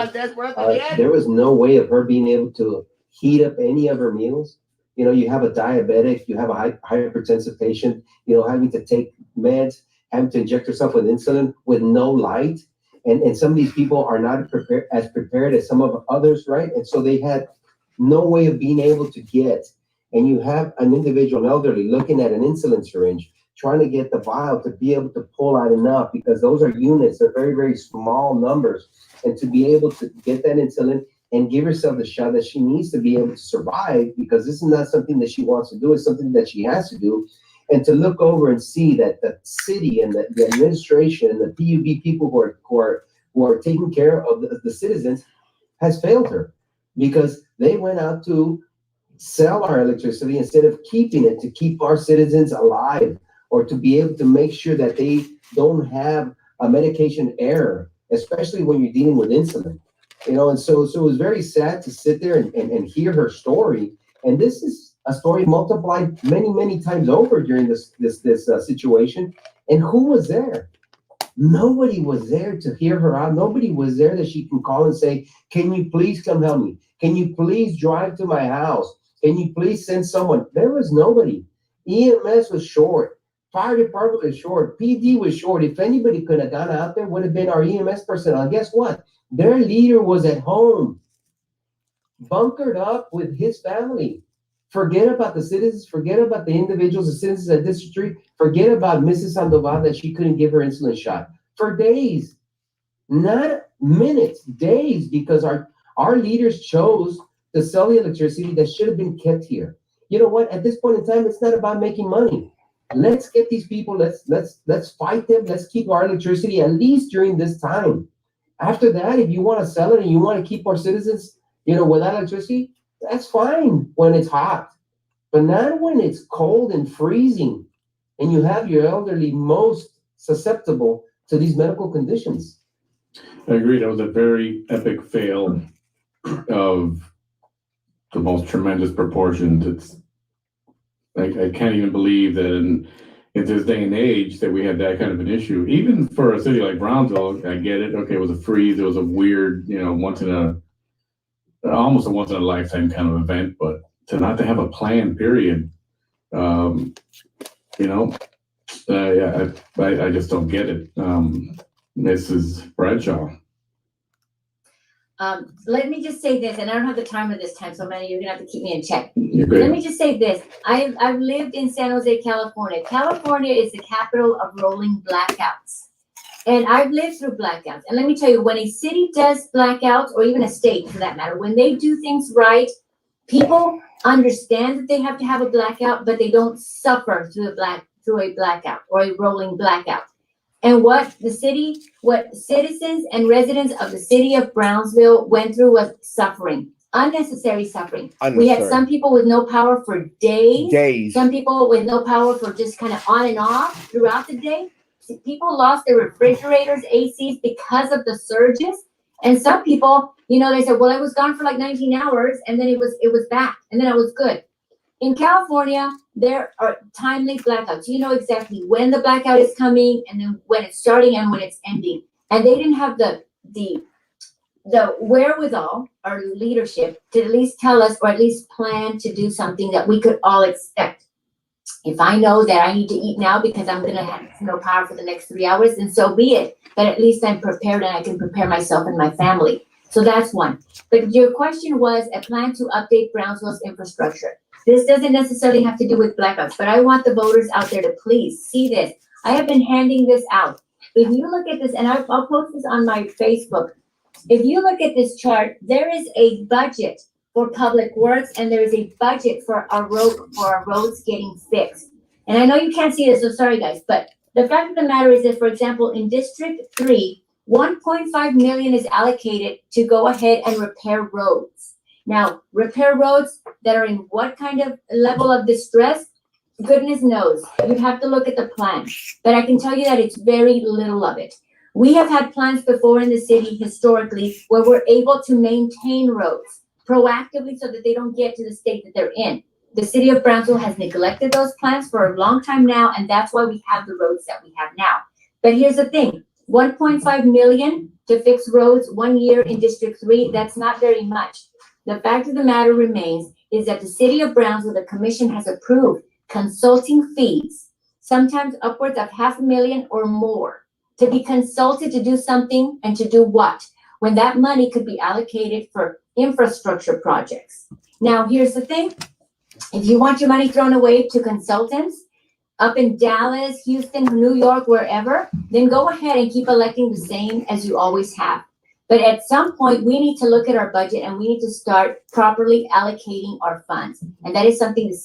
failure, there was no way of her being able to heat up any of her meals. You know, you have a diabetic, you have a hypertensive patient, you know, having to take meds, having to inject herself with insulin with no light. And some of these people are not prepared as some of others, right? And so they had no way of being able to get. And you have an individual, an elderly, looking at an insulin syringe, trying to get the vial to be able to pull out enough, because those are units, they're very, very small numbers. And to be able to get that insulin and give herself the shot that she needs to be able to survive, because this is not something that she wants to do, it's something that she has to do. And to look over and see that the city and the administration and the PUB people who are taking care of the citizens has failed her, because they went out to sell our electricity instead of keeping it to keep our citizens alive, or to be able to make sure that they don't have a medication error, especially when you're dealing with insulin. You know, and so it was very sad to sit there and hear her story. And this is a story multiplied many, many times over during this situation. And who was there? Nobody was there to hear her out. Nobody was there that she can call and say, can you please come help me? Can you please drive to my house? Can you please send someone? There was nobody. EMS was short. Fire department was short. PD was short. If anybody could have gone out there, would have been our EMS personnel. And guess what? Their leader was at home, bunkered up with his family. Forget about the citizens. Forget about the individuals, the citizens at District 3. Forget about Mrs. Sandoval that she couldn't give her insulin shot for days, not minutes, days, because our leaders chose to sell the electricity that should have been kept here. You know what? At this point in time, it's not about making money. Let's get these people. Let's fight them. Let's keep our electricity at least during this time. After that, if you want to sell it and you want to keep our citizens, without electricity, that's fine when it's hot, but not when it's cold and freezing, and you have your elderly most susceptible to these medical conditions. I agree. That was a very epic fail of the most tremendous proportions. I can't even believe that in this day and age that we had that kind of an issue. Even for a city like Brownsville, I get it. Okay, it was a freeze. It was a weird, almost a once in a lifetime kind of event, but to not to have a plan, period. Yeah, I just don't get it. Mrs. Bradshaw. Let me just say this, and I don't have the timer this time, so Manny, you're gonna have to keep me in check. You're Let good. me just say this. I've lived in San Jose, California. California is the capital of rolling blackouts. And I've lived through blackouts. And let me tell you, when a city does blackouts, or even a state for that matter, when they do things right, people understand that they have to have a blackout, but they don't suffer through a blackout or a rolling blackout. And what citizens and residents of the city of Brownsville went through was suffering, unnecessary suffering. We had some people with no power for days. Some people with no power for just kind of on and off throughout the day. People lost their refrigerators, ACs because of the surges. And some people, they said, well, I was gone for like 19 hours and then it was back and then I was good. In California, there are timely blackouts. You know exactly when the blackout is coming and then when it's starting and when it's ending. And they didn't have the wherewithal or leadership to at least tell us or at least plan to do something that we could all expect. If I know that I need to eat now because I'm going to have no power for the next 3 hours, then so be it. But at least I'm prepared and I can prepare myself and my family. So that's one. But your question was a plan to update Brownsville's infrastructure. This doesn't necessarily have to do with blackouts, but I want the voters out there to please see this. I have been handing this out. If you look at this, and I'll post this on my Facebook. If you look at this chart, there is a budget for public works, and there is a budget for our roads getting fixed. And I know you can't see this, so sorry guys, but the fact of the matter is that, for example, in District 3, 1.5 million is allocated to go ahead and repair roads. Now, repair roads that are in what kind of level of distress? Goodness knows. You'd have to look at the plan. But I can tell you that it's very little of it. We have had plans before in the city historically where we're able to maintain roads proactively so that they don't get to the state that they're in. The city of Brownsville has neglected those plans for a long time now, and that's why we have the roads that we have now. But here's the thing, 1.5 million to fix roads 1 year in District 3, that's not very much. The fact of the matter remains is that the city of Brownsville, the commission has approved consulting fees, sometimes upwards of $500,000 or more, to be consulted to do something and to do what? When that money could be allocated for infrastructure projects. Now, here's the thing. If you want your money thrown away to consultants up in Dallas, Houston, New York, wherever, then go ahead and keep electing the same as you always have. But at some point, we need to look at our budget and we need to start properly allocating our funds. And that is something the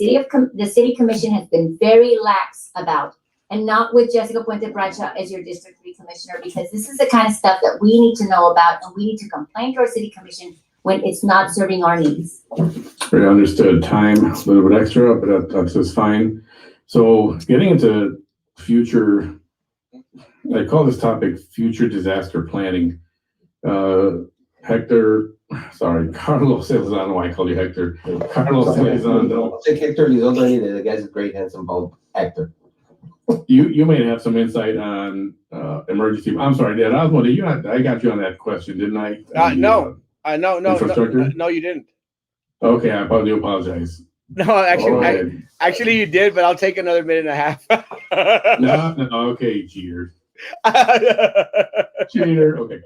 city commission has been very lax about. And not with Jessica Puente Bradshaw as your District 3 commissioner, because this is the kind of stuff that we need to know about and we need to complain to our city commission when it's not serving our needs. Very understood. Time, a little bit extra, but that's just fine. So getting into future, I call this topic future disaster planning. Carlos Elizondo, I don't know why I called you Hector. Carlos Elizondo. Say Hector Elizondo, the guy's a great handsome bald Hector. You may have some insight on emergency. I'm sorry, Erasmo, I got you on that question, didn't I? No, you didn't. Okay, I do apologize. No, actually, you did, but I'll take another minute and a half. No, okay, cheater. Cheater. Okay.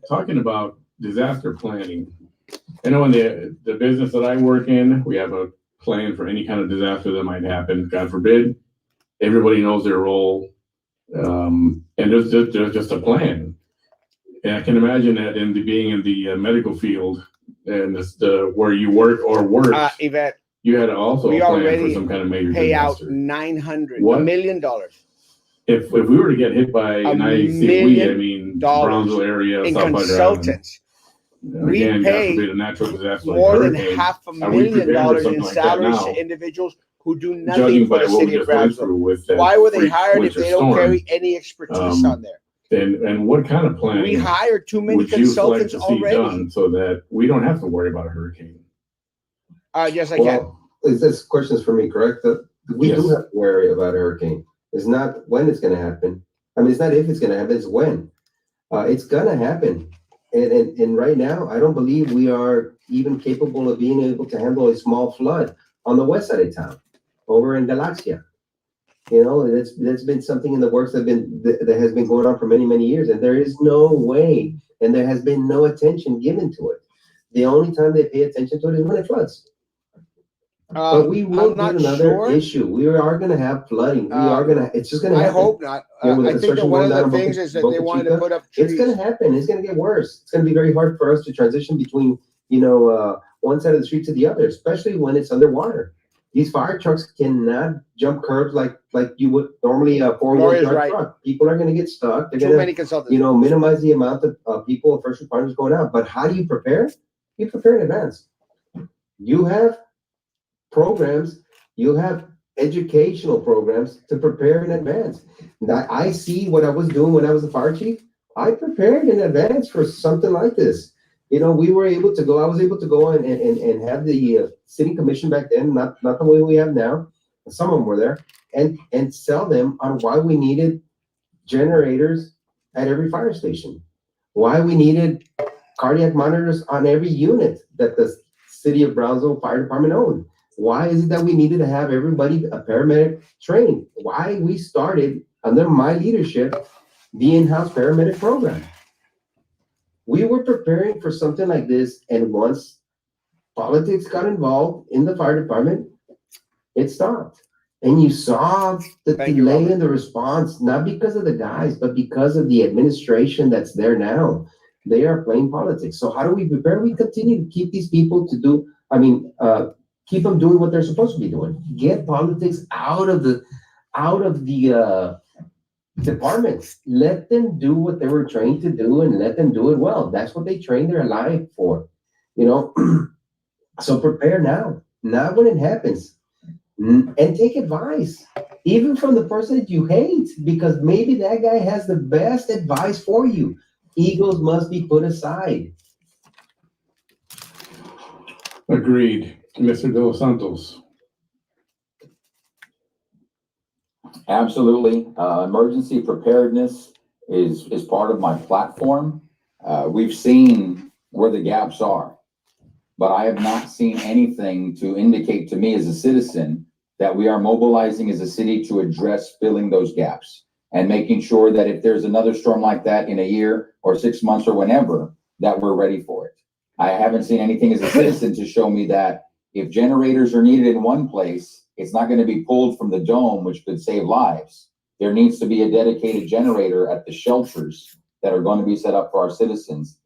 Talking about disaster planning. I know in the business that I work in, we have a plan for any kind of disaster that might happen. God forbid. Everybody knows their role, and there's just a plan. And I can imagine that being in the medical field and where you work or work, Yvette, you had also we a plan already for some kind of major pay disaster. out $900 million. If we were to get hit by, and I say we, I mean Brownsville area, in South consultants, we again, pay God forbid, a natural disaster more like than hurricane. $500,000 in salaries to individuals who do nothing for the city of Brownsville. Why were they hired if they don't carry any expertise on there? And what kind of planning we hired too many would you like consultants to see already done so that we don't have to worry about a hurricane? Yes, I can. this question is for me, correct? We do Yes. have to worry about a hurricane. It's not when it's going to happen. I mean, it's not if it's going to happen, it's when. It's going to happen. And right now, I don't believe we are even capable of being able to handle a small flood on the west side of town, over in Galaxia. You know, that's been something in the works that has been going on for many, many years, and there is no way, and there has been no attention given to it. The only time they pay attention to it is when it floods. But we will I'm not get another sure. issue. We are going to have flooding. It's just going to I happen. hope not. Yeah, with the I think that construction one of going the down in things Boca- is that they Boca wanted to Chica, put up it's going trees. to happen. It's going to get worse. It's going to be very hard for us to transition between, one side of the street to the other, especially when it's underwater. These fire trucks cannot jump curbs like you would normally a four-wheel drive right. truck. People are going to get stuck. They're Too going to, many consultants. minimize the amount of people, first responders going out. But how do you prepare? You prepare in advance. You have programs, you have educational programs to prepare in advance. I see what I was doing when I was a fire chief. I prepared in advance for something like this. We were able to go, I was able to go and have the city commission back then, not the way we have now. Some of them were there, and sell them on why we needed generators at every fire station, why we needed cardiac monitors on every unit that the city of Brownsville Fire Department owned. Why is it that we needed to have everybody a paramedic trained? Why we started under my leadership the in-house paramedic program. We were preparing for something like this, and once politics got involved in the fire department, it stopped. And you saw the delay in the response, not because of the guys, but because of the administration that's there now. They are playing politics. So how do we prepare? We continue to keep these people keep them doing what they're supposed to be doing. Get politics out of the departments. Let them do what they were trained to do, and let them do it well. That's what they trained their life for, So prepare now, not when it happens, and take advice, even from the person that you hate, because maybe that guy has the best advice for you. Egos must be put aside. Agreed. Mr. De Los Santos. Absolutely. Emergency preparedness is part of my platform. We've seen where the gaps are, but I have not seen anything to indicate to me as a citizen that we are mobilizing as a city to address filling those gaps and making sure that if there's another storm like that in a year or 6 months or whenever, that we're ready for it. I haven't seen anything as a citizen to show me that if generators are needed in one place, it's not going to be pulled from the dome, which could save lives. There needs to be a dedicated generator at the shelters that are going to be set up for our citizens.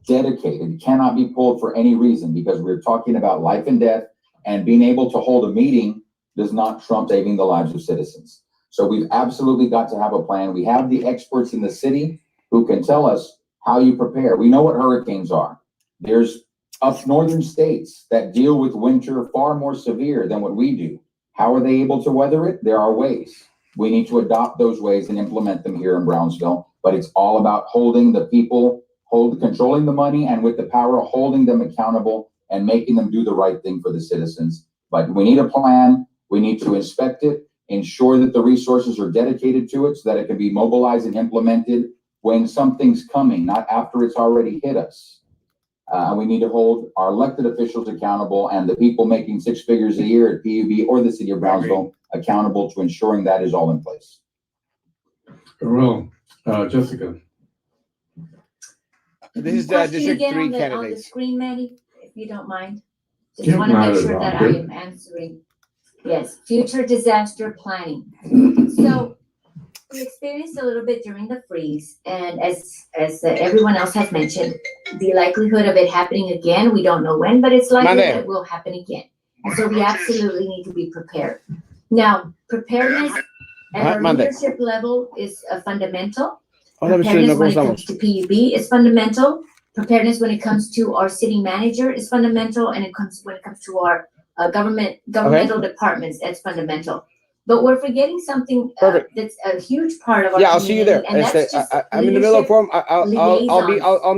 Dedicated. It cannot be pulled for any reason, because we're talking about life and death, and being able to hold a meeting does not trump saving the lives of citizens. So we've absolutely got to have a plan. We have the experts in the city who can tell us how you prepare. We know what hurricanes are. There's up northern states that deal with winter far more severe than what we do. How are they able to weather it? There are ways. We need to adopt those ways and implement them here in Brownsville. But it's all about holding the people, controlling the money, and with the power, holding them accountable and making them do the right thing for the citizens. But we need a plan. We need to inspect it, ensure that the resources are dedicated to it so that it can be mobilized and implemented when something's coming, not after it's already hit us. We need to hold our elected officials accountable, and the people making 6 figures a year at PUB or the city of Brownsville accountable to ensuring that is all in place. Well, Jessica. This is the Question District again 3 on the candidates. screen, Manny, if you don't mind. Just Yeah, want to not make at sure all. that I Good. am answering. Yes, future disaster planning. So we experienced a little bit during the freeze, and as everyone else has mentioned, the likelihood of it happening again, we don't know when, but it's likely that it will happen again. And so we absolutely need to be prepared. Now, preparedness at our leadership level is fundamental. Preparedness when it comes to PUB is fundamental. Preparedness when it comes to our city manager is fundamental, and when it comes to our governmental departments, that's fundamental. But we're forgetting something that's a huge part of our community. I'll see you there. And that's just I'm in the middle of forum. I'll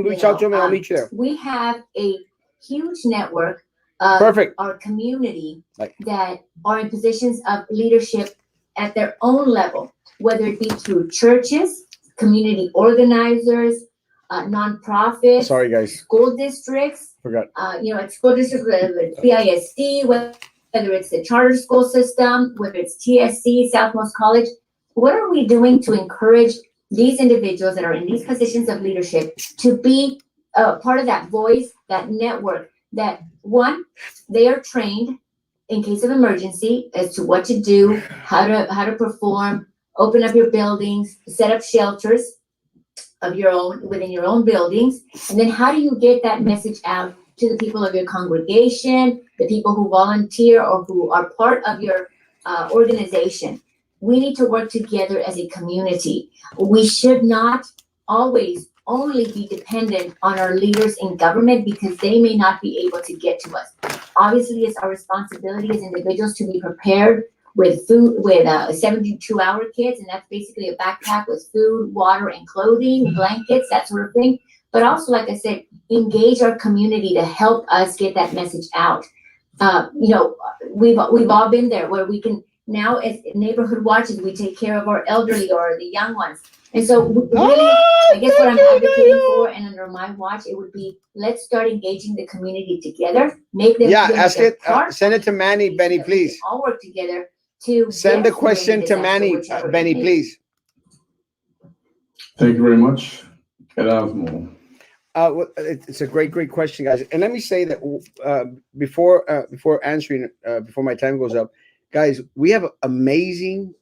reach out to him and I'll liaisons, meet you there. We have a huge network Perfect. our community Right. that are in positions of leadership at their own level, whether it be through churches, community organizers, nonprofits, Sorry, guys. school districts, Forgot. at school districts, whether it's BISD, whether it's the charter school system, whether it's TSC, Southmost College. What are we doing to encourage these individuals that are in these positions of leadership to be part of that voice, that network, that one, they are trained in case of emergency as to what to do, how to perform, open up your buildings, set up shelters of your own within your own buildings, and then how do you get that message out to the people of your congregation, the people who volunteer or who are part of your organization. We need to work together as a community. We should not always only be dependent on our leaders in government because they may not be able to get to us. Obviously, it's our responsibility as individuals to be prepared with food, with 72-hour kits, and that's basically a backpack with food, water, and clothing, blankets, that sort of thing. But also, like I said, engage our community to help us get that message out. We've all been there where we can now, as neighborhood watches, we take care of our elderly or the young ones. And so really, I guess what I'm advocating for, and under my watch, it would be, let's start engaging the community together, make them Yeah, feel ask like it. they're part Send it to Manny, Benny, we please. all work together to Send the get question to disaster, Manny, whichever it Benny, may be. please. Thank you very much. Erasmo. It's a great question, guys. And let me say that before answering, before my time goes up, guys, we have amazing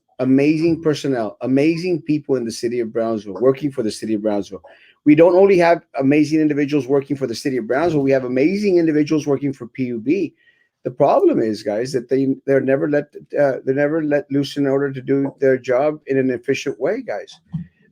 personnel, amazing people in the city of Brownsville, working for the city of Brownsville. We don't only have amazing individuals working for the city of Brownsville, we have amazing individuals working for PUB. The problem is, guys, that they're never let loose in order to do their job in an efficient way, guys.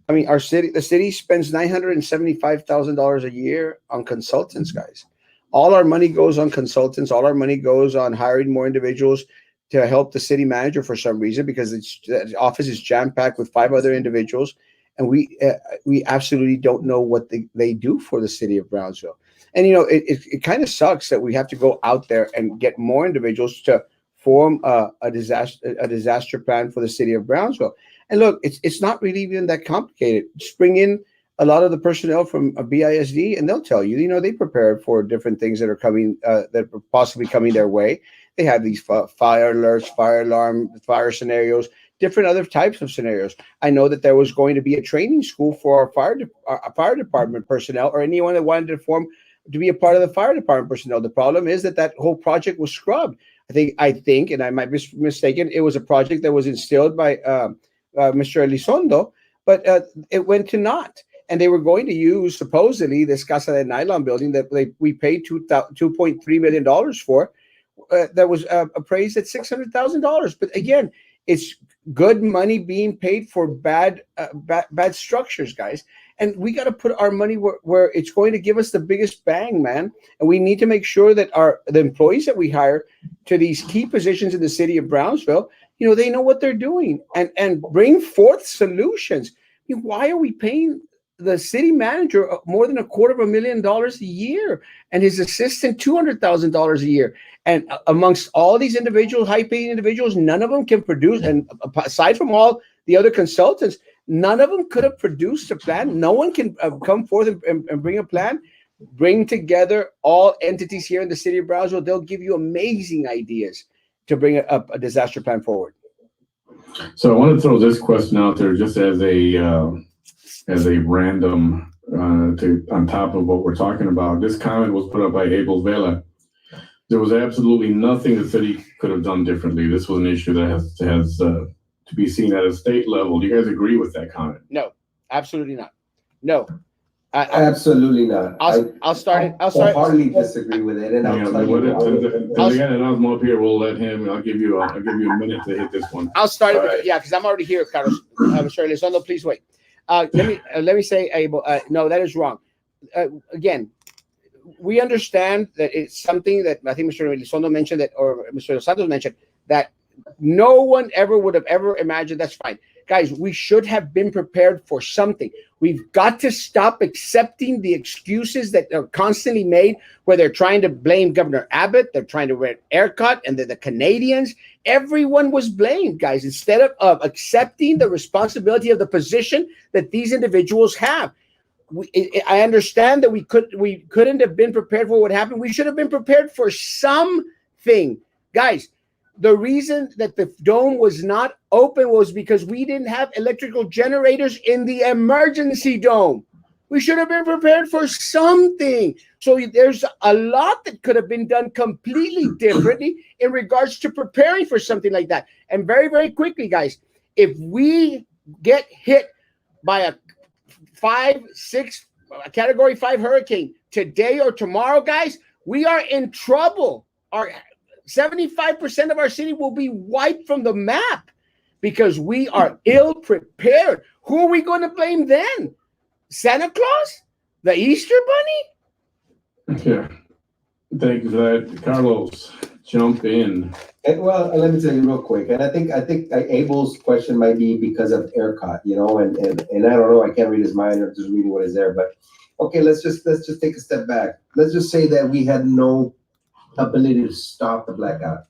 I mean, the city spends $975,000 a year on consultants, guys. All our money goes on consultants. All our money goes on hiring more individuals to help the city manager for some reason, because the office is jam-packed with 5 other individuals, and we absolutely don't know what they do for the city of Brownsville. And it kind of sucks that we have to go out there and get more individuals to form a disaster plan for the city of Brownsville. And look, it's not really even that complicated. Just bring in a lot of the personnel from BISD, and they'll tell you, they prepared for different things that are coming, that are possibly coming their way. They have these fire alerts, fire alarm, fire scenarios, different other types of scenarios. I know that there was going to be a training school for our fire department personnel, or anyone that wanted to be a part of the fire department personnel. The problem is that whole project was scrubbed. I think, and I might be mistaken, it was a project that was instilled by Mr. Elizondo, but it went to naught. And they were going to use, supposedly, this Casa de Nylon building that we paid $2.3 million for, that was appraised at $600,000. But again, it's good money being paid for bad structures, guys. And we got to put our money where it's going to give us the biggest bang, man. And we need to make sure that the employees that we hire to these key positions in the city of Brownsville, they know what they're doing and bring forth solutions. Why are we paying the city manager more than $250,000 a year and his assistant $200,000 a year? And amongst all these individuals, high-paying individuals, none of them can produce. And aside from all the other consultants, none of them could have produced a plan. No one can come forth and bring a plan. Bring together all entities here in the city of Brownsville. They'll give you amazing ideas to bring a disaster plan forward. So I want to throw this question out there just as a random on top of what we're talking about. This comment was put up by Abel Vela. There was absolutely nothing the city could have done differently. This was an issue that has to be seen at a state level. Do you guys agree with that comment? No, absolutely not. No. Absolutely not. I'll start it. I hardly disagree with it, and I'll tell you why. We got an Erasmo up here. We'll let him. I'll give you a minute to hit this one. I'll start it. Yeah, because I'm already here, Carlos. Mr. Elizondo, please wait. Let me say, Abel. No, that is wrong. Again, we understand that it's something that I think Mr. Elizondo mentioned or Mr. Santos mentioned, that no one ever would have ever imagined. That's fine. guys, we should have been prepared for something. We've got to stop accepting the excuses that are constantly made, where they're trying to blame Governor Abbott, they're trying to wear ERCOT, and the Canadians. Everyone was blamed, guys, instead of accepting the responsibility of the position that these individuals have. I understand that we couldn't have been prepared for what happened. We should have been prepared for something, guys. The reason that the dome was not open was because we didn't have electrical generators in the emergency dome. We should have been prepared for something. So there's a lot that could have been done completely differently in regards to preparing for something like that. And very, very quickly, guys, if we get hit by a 5-6 category 5 hurricane today or tomorrow, guys, we are in trouble. 75% of our city will be wiped from the map because we are ill prepared. Who are we going to blame then? Santa Claus? The Easter Bunny? Yeah. Thank you for that. Carlos, jump in. Well, let me tell you real quick, and I think Abel's question might be because of ERCOT, you know, and I don't know, I can't read his mind or just reading what is there, but okay, let's just take a step back. Let's just say that we had no ability to stop the blackout.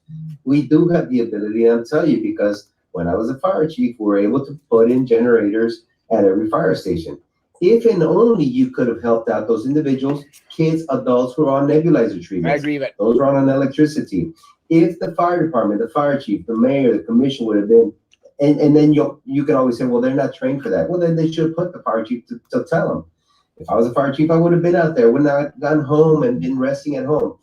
We do have the ability, and I'll tell you, because when I was a fire chief, we were able to put in generators at every fire station. If and only you could have helped out those individuals, kids, adults who are on nebulizer treatment. I agree with it. Those who are on electricity. If the fire department, the fire chief, the mayor, the commission would have been, and then you can always say, well, they're not trained for that. Well, then they should have put the fire chief to tell them. If I was a fire chief, I would have been out there, would not have gone home and been resting at home.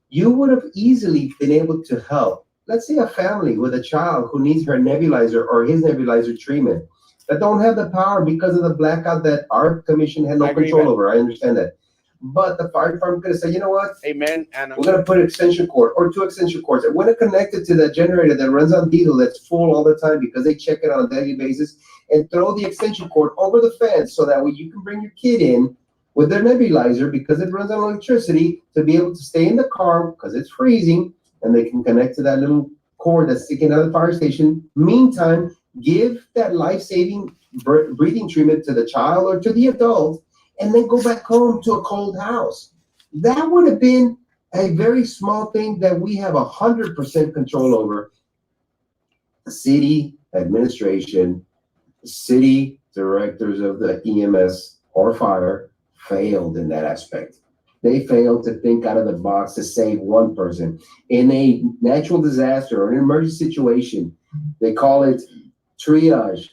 You would have easily been able to help, let's say, a family with a child who needs her nebulizer or his nebulizer treatment that don't have the power because of the blackout that our commission had no control over. I understand that. But the fire department could have said, you know what? Amen. And We're going to put an extension cord or 2 extension cords. And when it connected to that generator that runs on diesel that's full all the time because they check it on a daily basis, and throw the extension cord over the fence so that way you can bring your kid in with their nebulizer because it runs on electricity to be able to stay in the car because it's freezing, and they can connect to that little cord that's sticking out of the fire station. Meantime, give that life-saving breathing treatment to the child or to the adult, and then go back home to a cold house. That would have been a very small thing that we have 100% control over. The city administration, the city directors of the EMS or fire failed in that aspect. They failed to think out of the box to save one person. In a natural disaster or an emergency situation, they call it triage.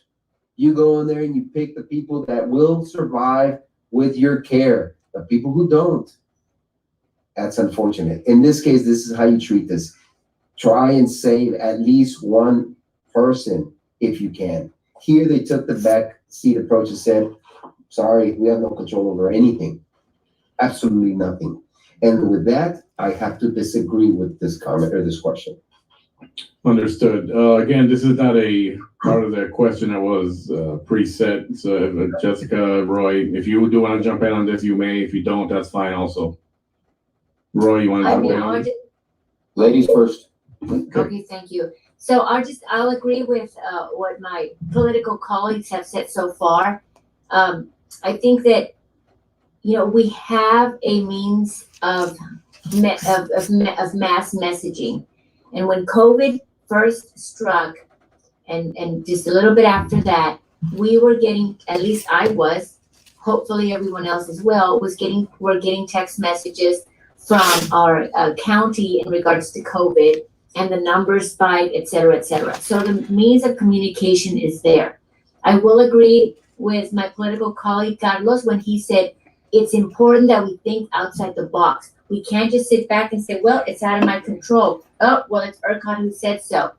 You go in there and you pick the people that will survive with your care. The people who don't, that's unfortunate. In this case, this is how you treat this. Try and save at least one person if you can. Here, they took the back seat approach and said, sorry, we have no control over anything. Absolutely nothing. And with that, I have to disagree with this comment or this question. Understood. Again, this is not a part of the question that was preset. So Jessica, Roy, if you do want to jump in on this, you may. If you don't, that's fine also. Roy, you want to jump in on this? Ladies first. Okay, thank you. So I'll agree with what my political colleagues have said so far. I think that, we have a means of mass messaging. And when COVID first struck, and just a little bit after that, we were getting, at least I was, hopefully everyone else as well, we're getting text messages from our county in regards to COVID, and the numbers spike, et cetera, et cetera. So the means of communication is there. I will agree with my political colleague, Carlos, when he said, it's important that we think outside the box. We can't just sit back and say, well, it's out of my control. Oh, well, it's ERCOT who said so.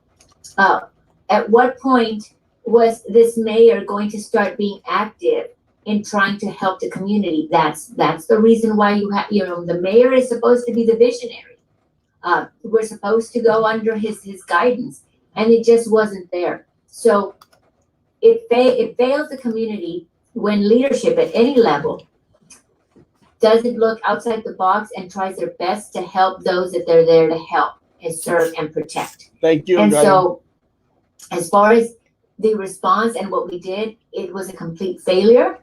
At what point was this mayor going to start being active in trying to help the community? That's the reason why the mayor is supposed to be the visionary. We're supposed to go under his guidance, and it just wasn't there. So it fails the community when leadership at any level doesn't look outside the box and tries their best to help those that they're there to help and serve and protect. thank you. And so, as far as the response and what we did, it was a complete failure.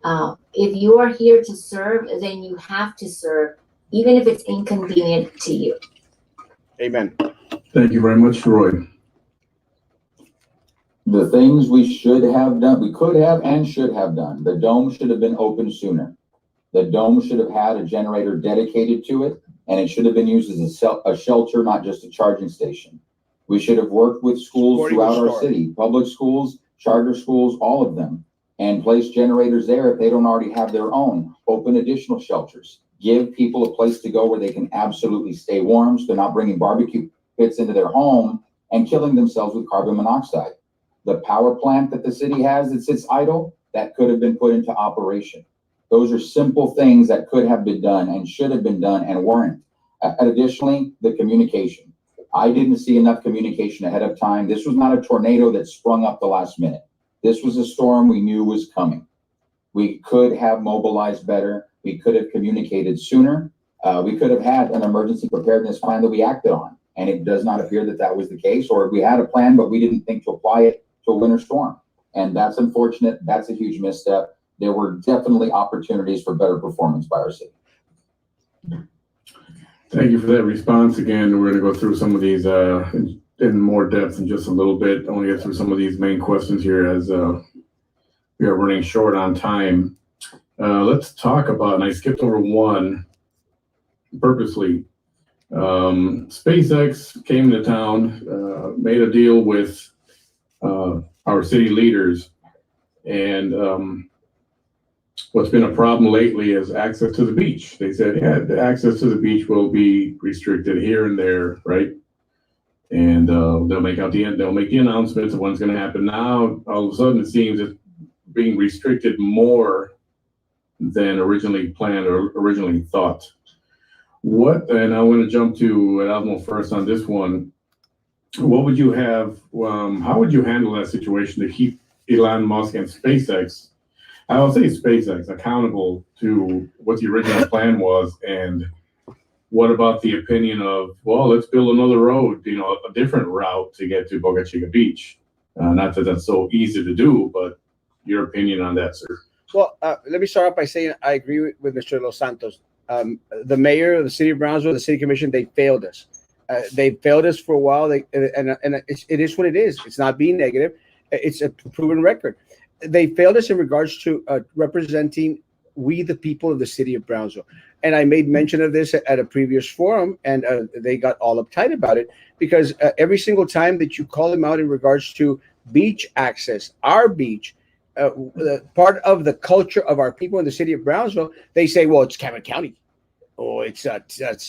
If you are here to serve, then you have to serve, even if it's inconvenient to you. Amen. Thank you very much, Roy. The things we should have done, we could have and should have done. The dome should have been opened sooner. The dome should have had a generator dedicated to it, and it should have been used as a shelter, not just a charging station. We should have worked with schools throughout our city, public schools, charter schools, all of them, and place generators there if they don't already have their own. Open additional shelters. Give people a place to go where they can absolutely stay warm, so they're not bringing barbecue pits into their home and killing themselves with carbon monoxide. The power plant that the city has that sits idle, that could have been put into operation. Those are simple things that could have been done and should have been done and weren't. Additionally, the communication. I didn't see enough communication ahead of time. This was not a tornado that sprung up the last minute. This was a storm we knew was coming. We could have mobilized better. We could have communicated sooner. We could have had an emergency preparedness plan that we acted on. And it does not appear that that was the case, or we had a plan, but we didn't think to apply it to a winter storm. And that's unfortunate. That's a huge misstep. There were definitely opportunities for better performance by our city. Thank you for that response. Again, we're going to go through some of these in more depth in just a little bit. I want to get through some of these main questions here as we are running short on time. Let's talk about, and I skipped over one purposely. SpaceX came to town, made a deal with our city leaders, and what's been a problem lately is access to the beach. They said, yeah, the access to the beach will be restricted here and there, right? And they'll make the announcements of what's going to happen. Now, all of a sudden, it seems it's being restricted more than originally planned or originally thought. And I want to jump to Erasmo first on this one. What would you have, how would you handle that situation to keep Elon Musk and SpaceX, I will say SpaceX, accountable to what the original plan was? And what about the opinion of, well, let's build another road, a different route to get to Boca Chica Beach? Not that that's so easy to do, but your opinion on that, sir. Well, let me start off by saying I agree with Mr. Los Santos. The mayor of the city of Brownsville, the city commission, they failed us. They failed us for a while. It is what it is. It's not being negative. It's a proven record. They failed us in regards to representing we, the people of the city of Brownsville. And I made mention of this at a previous forum, and they got all uptight about it because every single time that you call them out in regards to beach access, our beach, part of the culture of our people in the city of Brownsville, they say, well, it's Cameron County. Oh, it's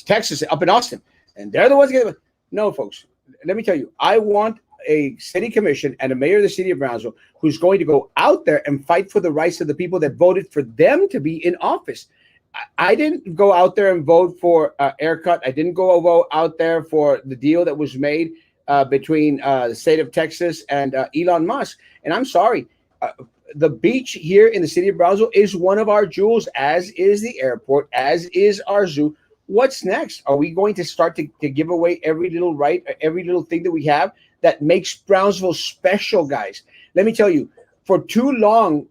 Texas, up in Austin. And they're the ones getting it. No, folks, let me tell you, I want a city commission and a mayor of the city of Brownsville who's going to go out there and fight for the rights of the people that voted for them to be in office. I didn't go out there and vote for ERCOT. I didn't go out there for the deal that was made between the state of Texas and Elon Musk. And I'm sorry, the beach here in the city of Brownsville is one of our jewels, as is the airport, as is our zoo. What's next? Are we going to start to give away every little right, every little thing that we have that makes Brownsville special, guys? Let me tell you, for too long,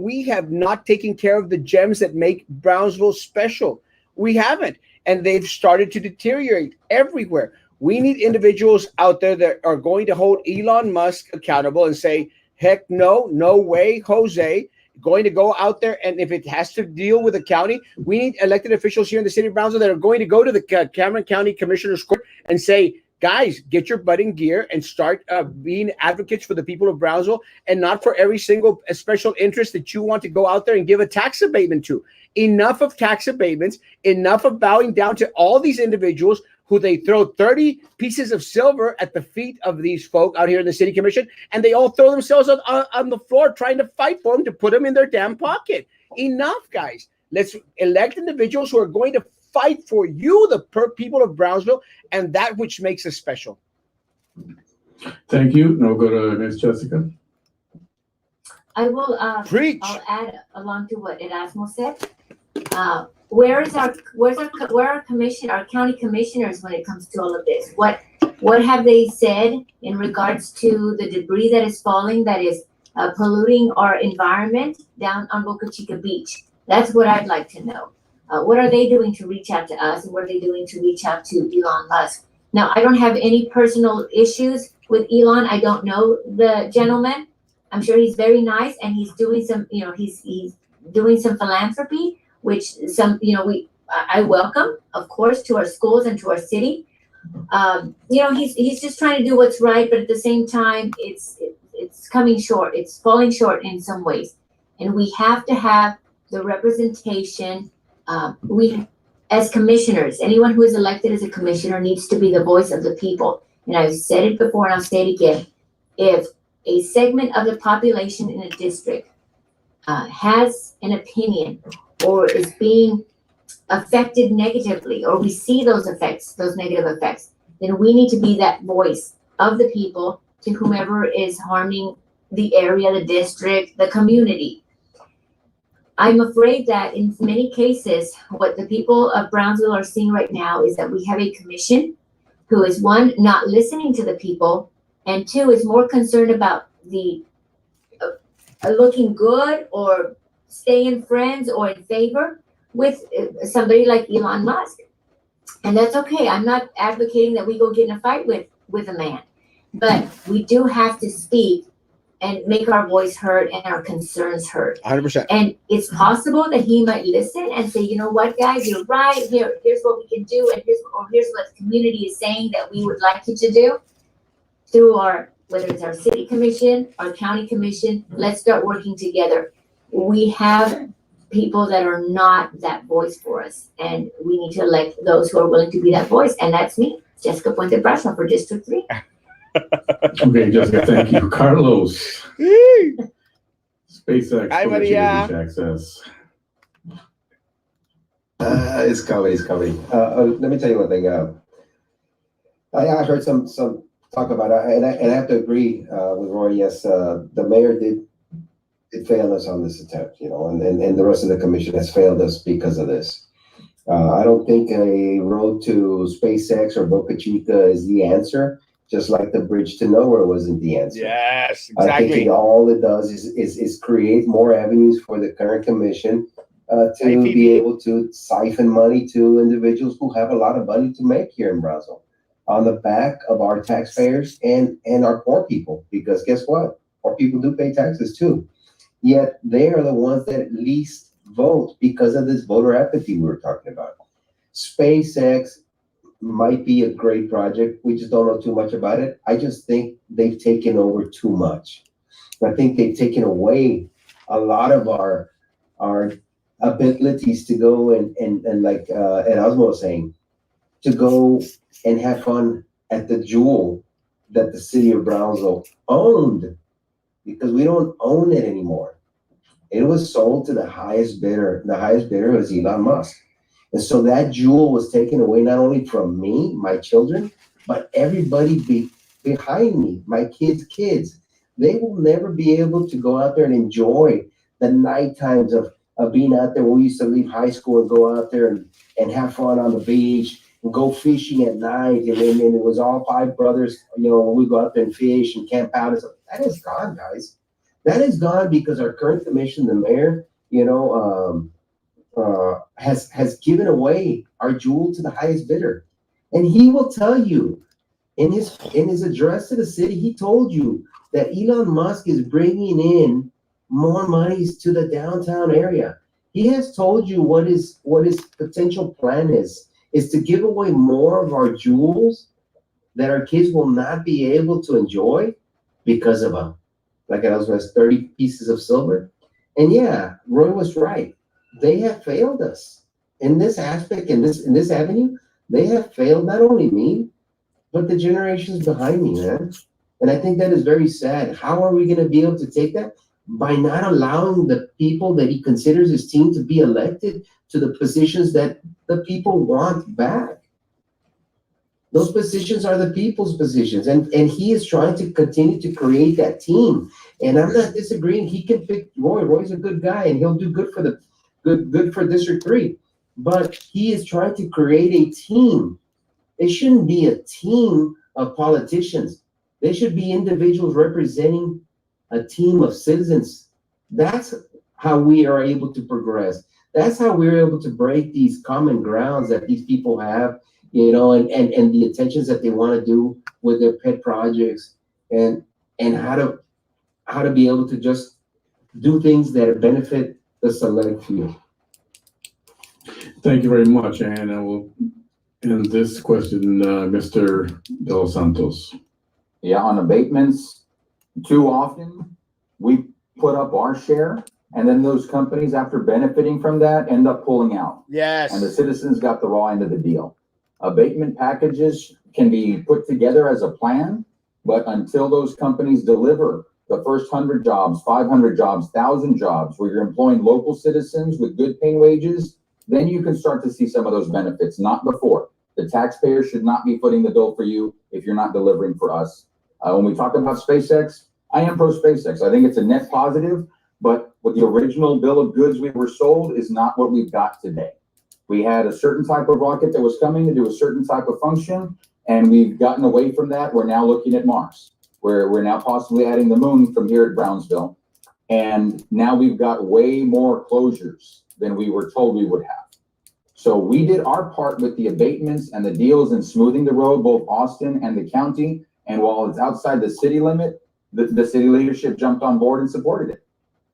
we have not taken care of the gems that make Brownsville special. We haven't, and they've started to deteriorate everywhere. We need individuals out there that are going to hold Elon Musk accountable and say, heck no, no way, Jose. Going to go out there, and if it has to deal with the county, we need elected officials here in the city of Brownsville that are going to go to the Cameron County Commissioner's Court and say, guys, get your butt in gear and start being advocates for the people of Brownsville, and not for every single special interest that you want to go out there and give a tax abatement to. Enough of tax abatements, enough of bowing down to all these individuals who they throw 30 pieces of silver at the feet of these folk out here in the city commission, and they all throw themselves on the floor trying to fight for them to put them in their damn pocket. Enough, guys. Let's elect individuals who are going to fight for you, the people of Brownsville, and that which makes us special. Thank you. Now we'll go to Ms. Jessica. I will Preach. I'll add along to what Erasmo said. Where are our county commissioners when it comes to all of this? What What have they said in regards to the debris that is falling, that is polluting our environment down on Boca Chica Beach? That's what I'd like to know. What are they doing to reach out to us, and what are they doing to reach out to Elon Musk? Now, I don't have any personal issues with Elon. I don't know the gentleman. I'm sure he's very nice, and he's doing some, he's doing some philanthropy, which I welcome, of course, to our schools and to our city. He's just trying to do what's right, but at the same time, it's coming short. It's falling short in some ways, and we have to have the representation. We, as commissioners, anyone who is elected as a commissioner needs to be the voice of the people. And I've said it before, and I'll say it again. If a segment of the population in a district has an opinion or is being affected negatively, or we see those effects, those negative effects, then we need to be that voice of the people to whomever is harming the area, the district, the community. I'm afraid that in many cases, what the people of Brownsville are seeing right now is that we have a commission who is, one, not listening to the people, and two, is more concerned about the looking good or staying friends or in favor with somebody like Elon Musk. And that's okay. I'm not advocating that we go get in a fight with a man, but we do have to speak and make our voice heard and our concerns heard. 100%. And it's possible that he might listen and say, you know what, guys, you're right. Here's what we can do, and here's what the community is saying that we would like you to do through whether it's our city commission, our county commission. Let's start working together. We have people that are not that voice for us, and we need to elect those who are willing to be that voice, and that's me, Jessica Puente Brazo for District 3. Okay, Jessica, thank you. Carlos. SpaceX Hi, Boca Maria. Chica Beach access. It's coming. Let me tell you one thing. I heard some talk about it, and I have to agree with Roy. Yes, the mayor did fail us on this attempt, and the rest of the commission has failed us because of this. I don't think a road to SpaceX or Boca Chica is the answer. Just like the bridge to nowhere wasn't the answer. Yes, I exactly. think all it does is create more avenues for the current commission to be able to siphon money to individuals who have a lot of money to make here in Brazil on the back of our taxpayers and our poor people. Because guess what? Poor people do pay taxes too. Yet they are the ones that least vote because of this voter apathy we were talking about. SpaceX might be a great project. We just don't know too much about it. I just think they've taken over too much. I think they've taken away a lot of our abilities to go and like Erasmo was saying, to go and have fun at the jewel that the city of Brownsville owned, because we don't own it anymore. It was sold to the highest bidder. The highest bidder was Elon Musk. And so that jewel was taken away not only from me, my children, but everybody behind me, my kids. They will never be able to go out there and enjoy the night times of being out there. We used to leave high school and go out there and have fun on the beach and go fishing at night. And then it was all five brothers, we go out there and fish and camp out and stuff. That is gone, guys. That is gone because our current commission, the mayor, has given away our jewel to the highest bidder. And he will tell you in his address to the city, he told you that Elon Musk is bringing in more monies to the downtown area. He has told you what his potential plan is to give away more of our jewels that our kids will not be able to enjoy because of like I was 30 pieces of silver. And yeah, Roy was right. They have failed us in this aspect, in this avenue. They have failed not only me, but the generations behind me, man. And I think that is very sad. How are we going to be able to take that? By not allowing the people that he considers his team to be elected to the positions that the people want back. Those positions are the people's positions. And he is trying to continue to create that team. And I'm not disagreeing. He can pick Roy. Roy's a good guy, and he'll do good for good for District 3. But he is trying to create a team. It shouldn't be a team of politicians. They should be individuals representing a team of citizens. That's how we are able to progress. That's how we're able to break these common grounds that these people have, you know, and the intentions that they want to do with their pet projects, and how to be able to just do things that benefit the select few. Thank you very much, and I will end this question, Mr. De Los Santos. Yeah, on abatements, too often we put up our share, and then those companies, after benefiting from that, end up pulling out. Yes. And the citizens got the raw end of the deal. Abatement packages can be put together as a plan, but until those companies deliver the first 100 jobs, 500 jobs, 1,000 jobs, where you're employing local citizens with good paying wages, then you can start to see some of those benefits, not before. The taxpayer should not be footing the bill for you if you're not delivering for us. When we talk about SpaceX, I am pro SpaceX. I think it's a net positive, but what the original bill of goods we were sold is not what we've got today. We had a certain type of rocket that was coming to do a certain type of function, and we've gotten away from that. We're now looking at Mars, where we're now possibly adding the moon from here at Brownsville. And now we've got way more closures than we were told we would have. So we did our part with the abatements and the deals and smoothing the road, both Austin and the county. And while it's outside the city limit, the city leadership jumped on board and supported it.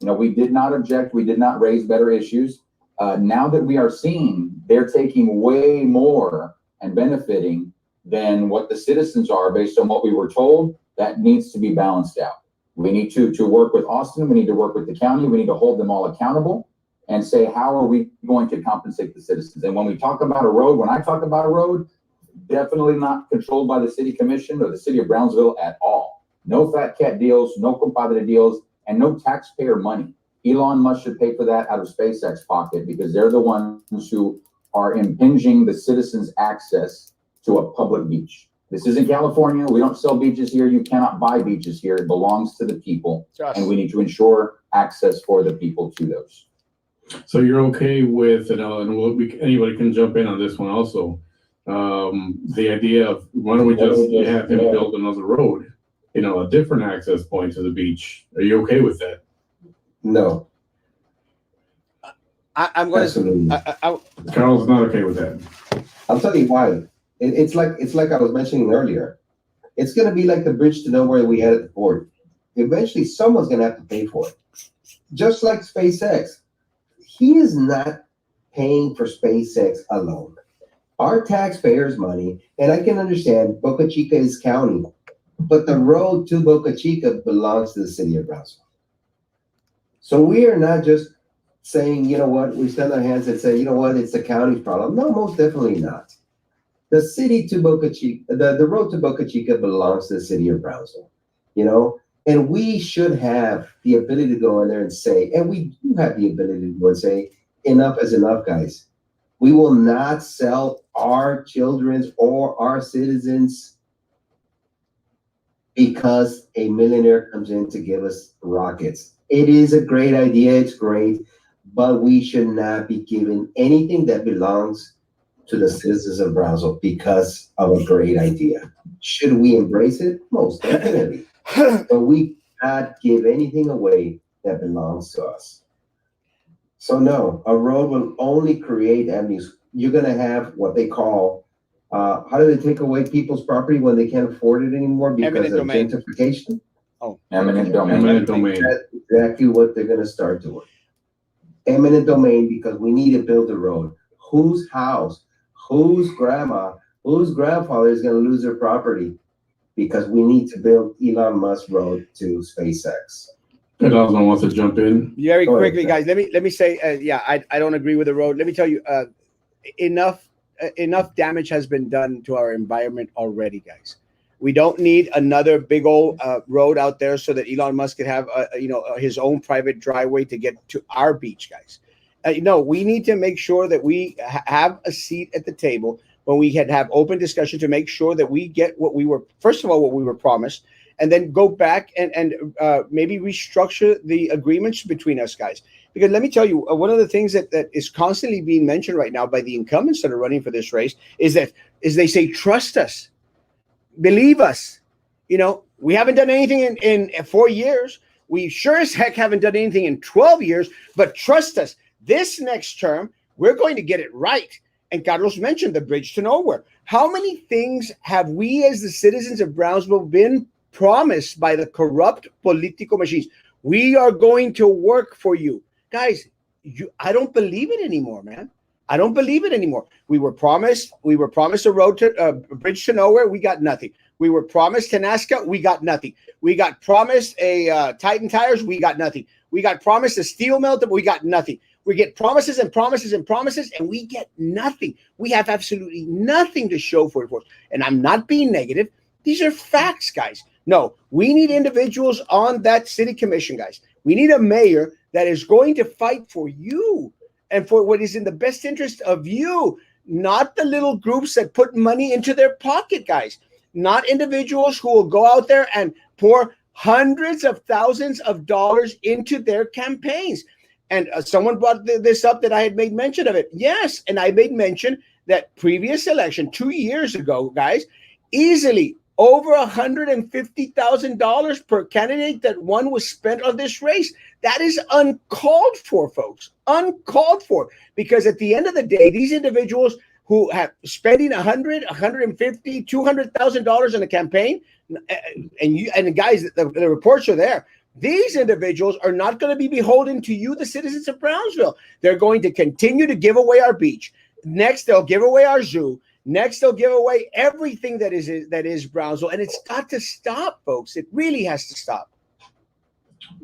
You know, we did not object. We did not raise better issues. Now that we are seeing they're taking way more and benefiting than what the citizens are based on what we were told, that needs to be balanced out. We need to work with Austin. We need to work with the county. We need to hold them all accountable and say, how are we going to compensate the citizens? And when we talk about a road, when I talk about a road, definitely not controlled by the city commission or the city of Brownsville at all. No fat cat deals, no compadre deals, and no taxpayer money. Elon Musk should pay for that out of SpaceX pocket, because they're the ones who are impinging the citizens' access to a public beach. This isn't California. We don't sell beaches here. You cannot buy beaches here. It belongs to the people, and we need to ensure access for the people to those. So you're okay with, and anybody can jump in on this one also, the idea of why don't we just have him build another road, you know, a different access point to the beach? Are you okay with that? No. I'm going to. Carl's not okay with that. I'll tell you why. It's like I was mentioning earlier. It's going to be like the bridge to nowhere we had at the port. Eventually, someone's going to have to pay for it. Just like SpaceX. He is not paying for SpaceX alone. Our taxpayers' money, and I can understand Boca Chica is county, but the road to Boca Chica belongs to the city of Brownsville. So we are not just saying, you know what, we stand our hands and say, you know what, it's the county's problem. No, most definitely not. The city to Boca Chica, the road to Boca Chica belongs to the city of Brownsville, you know, and we should have the ability to go in there and say, and we do have the ability to go and say, enough is enough, guys. We will not sell our children's or our citizens because a millionaire comes in to give us rockets. It is a great idea. It's great, but we should not be giving anything that belongs to the citizens of Brownsville because of a great idea. Should we embrace it? Most definitely. But we cannot give anything away that belongs to us. So no, a road will only create avenues. You're going to have what they call, how do they take away people's property when they can't afford it anymore because of gentrification? Oh, eminent domain. Eminent domain. That's exactly what they're going to start doing. Eminent domain, because we need to build a road. Whose house, whose grandma, whose grandfather is going to lose their property because we need to build Elon Musk road to SpaceX. Erasmo wants to jump in. very quickly, guys. Let me say, yeah, I don't agree with the road. Let me tell you, enough damage has been done to our environment already, guys. We don't need another big old road out there so that Elon Musk could have, his own private driveway to get to our beach, guys. No, we need to make sure that we have a seat at the table when we can have open discussion to make sure that we get what we were, first of all, what we were promised, and then go back and maybe restructure the agreements between us, guys. Because let me tell you, one of the things that is constantly being mentioned right now by the incumbents that are running for this race is they say, trust us. believe us. We haven't done anything in 4 years. We sure as heck haven't done anything in 12 years, but trust us, this next term, we're going to get it right. And Carlos mentioned the bridge to nowhere. How many things have we as the citizens of Brownsville been promised by the corrupt political machines? We are going to work for you. Guys, I don't believe it anymore, man. I don't believe it anymore. We were promised a road to a bridge to nowhere. We got nothing. We were promised Tenasca. We got nothing. We got promised a Titan Tires. We got nothing. We got promised a steel mill. We got nothing. We get promises and promises and promises, and we get nothing. We have absolutely nothing to show for it. And I'm not being negative. These are facts, guys. No, we need individuals on that city commission, guys. We need a mayor that is going to fight for you and for what is in the best interest of you, not the little groups that put money into their pocket, guys. Not individuals who will go out there and pour hundreds of thousands of dollars into their campaigns. And someone brought this up that I had made mention of it. Yes, and I made mention that previous election 2 years ago, guys, easily over $150,000 per candidate that won was spent on this race. That is uncalled for, folks. Uncalled for. Because at the end of the day, these individuals who have spending $100, $150, $200,000 in a campaign, and guys, the reports are there. These individuals are not going to be beholden to you, the citizens of Brownsville. They're going to continue to give away our beach. Next, they'll give away our zoo. Next, they'll give away everything that is Brownsville, and it's got to stop, folks. It really has to stop.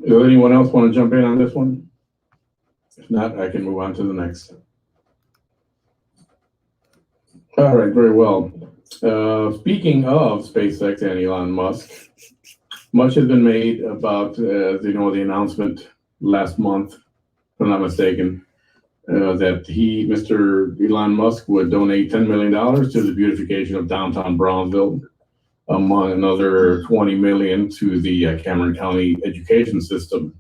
Does anyone else want to jump in on this one? If not, I can move on to the next. All right, very well. Speaking of SpaceX and Elon Musk, much has been made about, the announcement last month, if I'm not mistaken, that Mr. Elon Musk would donate $10 million to the beautification of downtown Brownsville, among another $20 million to the Cameron County education system.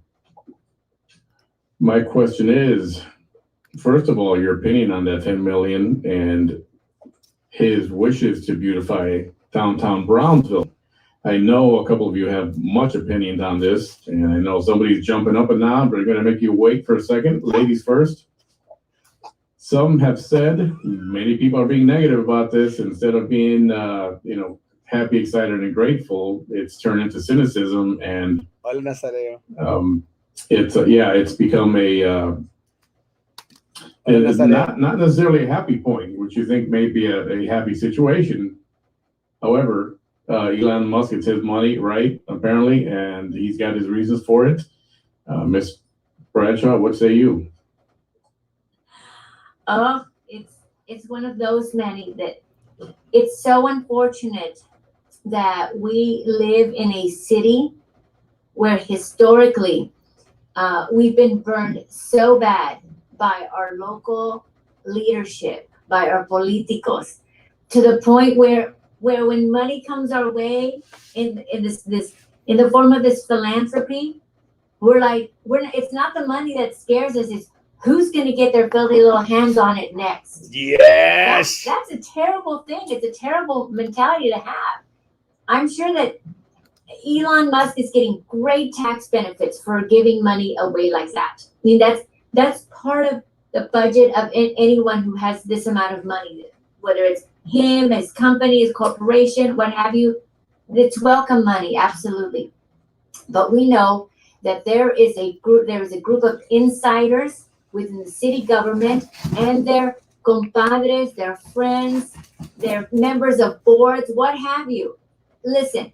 My question is, first of all, your opinion on that $10 million and his wishes to beautify downtown Brownsville. I know a couple of you have much opinions on this, and I know somebody's jumping up and down, but I'm going to make you wait for a second. Ladies first. Some have said, many people are being negative about this. Instead of being, happy, excited, and grateful, it's turned into cynicism, and it's become it's not necessarily a happy point, which you think may be a happy situation. However, Elon Musk, it's his money, right? Apparently, and he's got his reasons for it. Miss Bradshaw, what say you? It's one of those, Manny, that it's so unfortunate that we live in a city where historically we've been burned so bad by our local leadership, by our politicos, to the point where when money comes our way in the form of this philanthropy, it's not the money that scares us, it's who's going to get their filthy little hands on it next. Yes. That's a terrible thing. It's a terrible mentality to have. I'm sure that Elon Musk is getting great tax benefits for giving money away like that. I mean, that's part of the budget of anyone who has this amount of money, whether it's him, his company, his corporation, what have you. It's welcome money, absolutely. But we know that there is a group of insiders within the city government, and their compadres, their friends, their members of boards, what have you. Listen,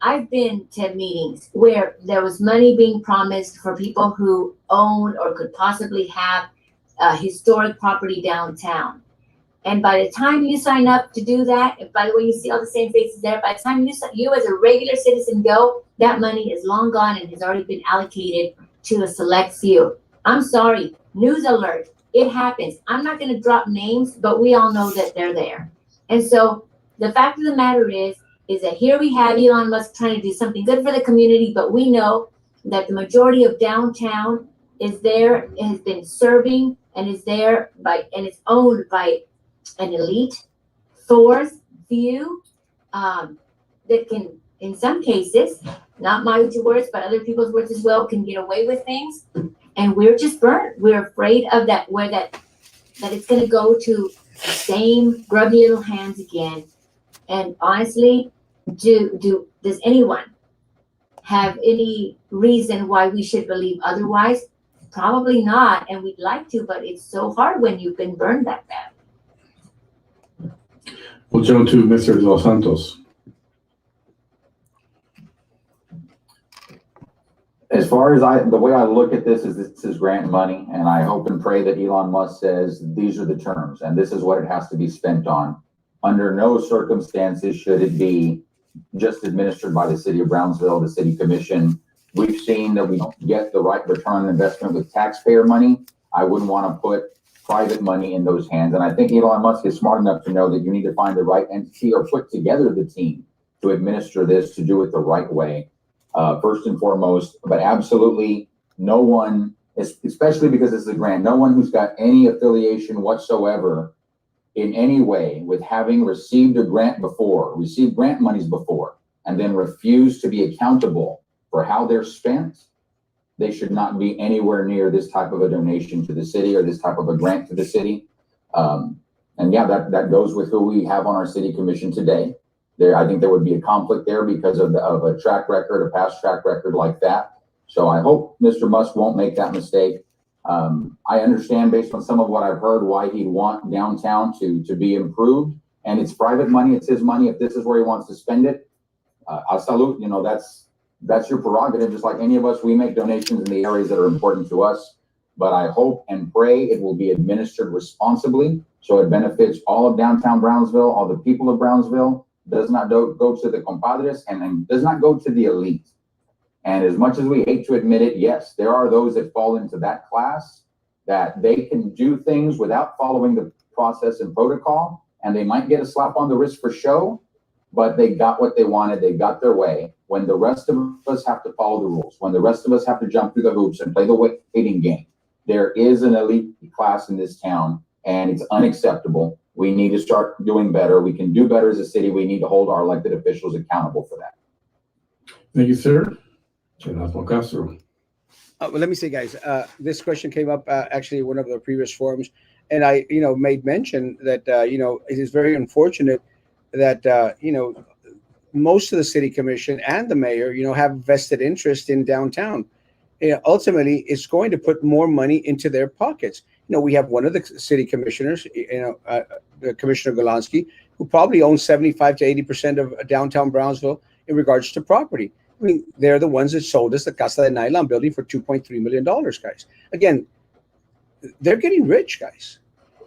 I've been to meetings where there was money being promised for people who own or could possibly have historic property downtown. And by the time you sign up to do that, and by the way, you see all the same faces there, by the time you as a regular citizen go, that money is long gone and has already been allocated to a select few. I'm sorry, news alert, it happens. I'm not going to drop names, but we all know that they're there. And so the fact of the matter is that here we have Elon Musk trying to do something good for the community, but we know that the majority of downtown is there, has been serving, and is there and it's owned by an elite, fourth few, that can, in some cases, not my words, but other people's words as well, can get away with things. And we're just burnt. We're afraid of that, where that it's gonna go to the same grubby little hands again. And honestly, does anyone have any reason why we should believe otherwise? Probably not, and we'd like to, but it's so hard when you've been burned that bad. We'll jump to Mr. Dos Santos. As far as the way I look at this is grant money, and I hope and pray that Elon Musk says these are the terms and this is what it has to be spent on. Under no circumstances should it be just administered by the city of Brownsville, the city commission. We've seen that we don't get the right return on investment with taxpayer money. I wouldn't want to put private money in those hands. And I think Elon Musk is smart enough to know that you need to find the right entity or put together the team to administer this, to do it the right way. First and foremost, but absolutely no one, especially because this is a grant, no one who's got any affiliation whatsoever in any way with having received a grant before, received grant monies before, and then refused to be accountable for how they're spent, they should not be anywhere near this type of a donation to the city or this type of a grant to the city. And yeah, that goes with who we have on our city commission today. I think there would be a conflict there because of a track record, a past track record like that. So I hope Mr. Musk won't make that mistake. I understand based on some of what I've heard why he'd want downtown to be improved, and it's private money. It's his money. If this is where he wants to spend it, I salute, that's your prerogative. Just like any of us, we make donations in the areas that are important to us, but I hope and pray it will be administered responsibly so it benefits all of downtown Brownsville, all the people of Brownsville, does not go to the compadres, and does not go to the elite. And as much as we hate to admit it, yes, there are those that fall into that class, that they can do things without following the process and protocol, and they might get a slap on the wrist for show, but they got what they wanted, they got their way. When the rest of us have to follow the rules, when the rest of us have to jump through the hoops and play the waiting game, there is an elite class in this town, and it's unacceptable. We need to start doing better. We can do better as a city. We need to hold our elected officials accountable for that. Thank you, sir. Erasmo Castro. Well, let me say, guys, this question came up actually in one of the previous forums, and I, made mention that, it is very unfortunate that, most of the city commission and the mayor, have vested interest in downtown. Ultimately, it's going to put more money into their pockets. We have one of the city commissioners, Commissioner Golansky, who probably owns 75 to 80% of downtown Brownsville in regards to property. I mean, they're the ones that sold us the Casa de Nylon building for $2.3 million, guys. Again, they're getting rich, guys.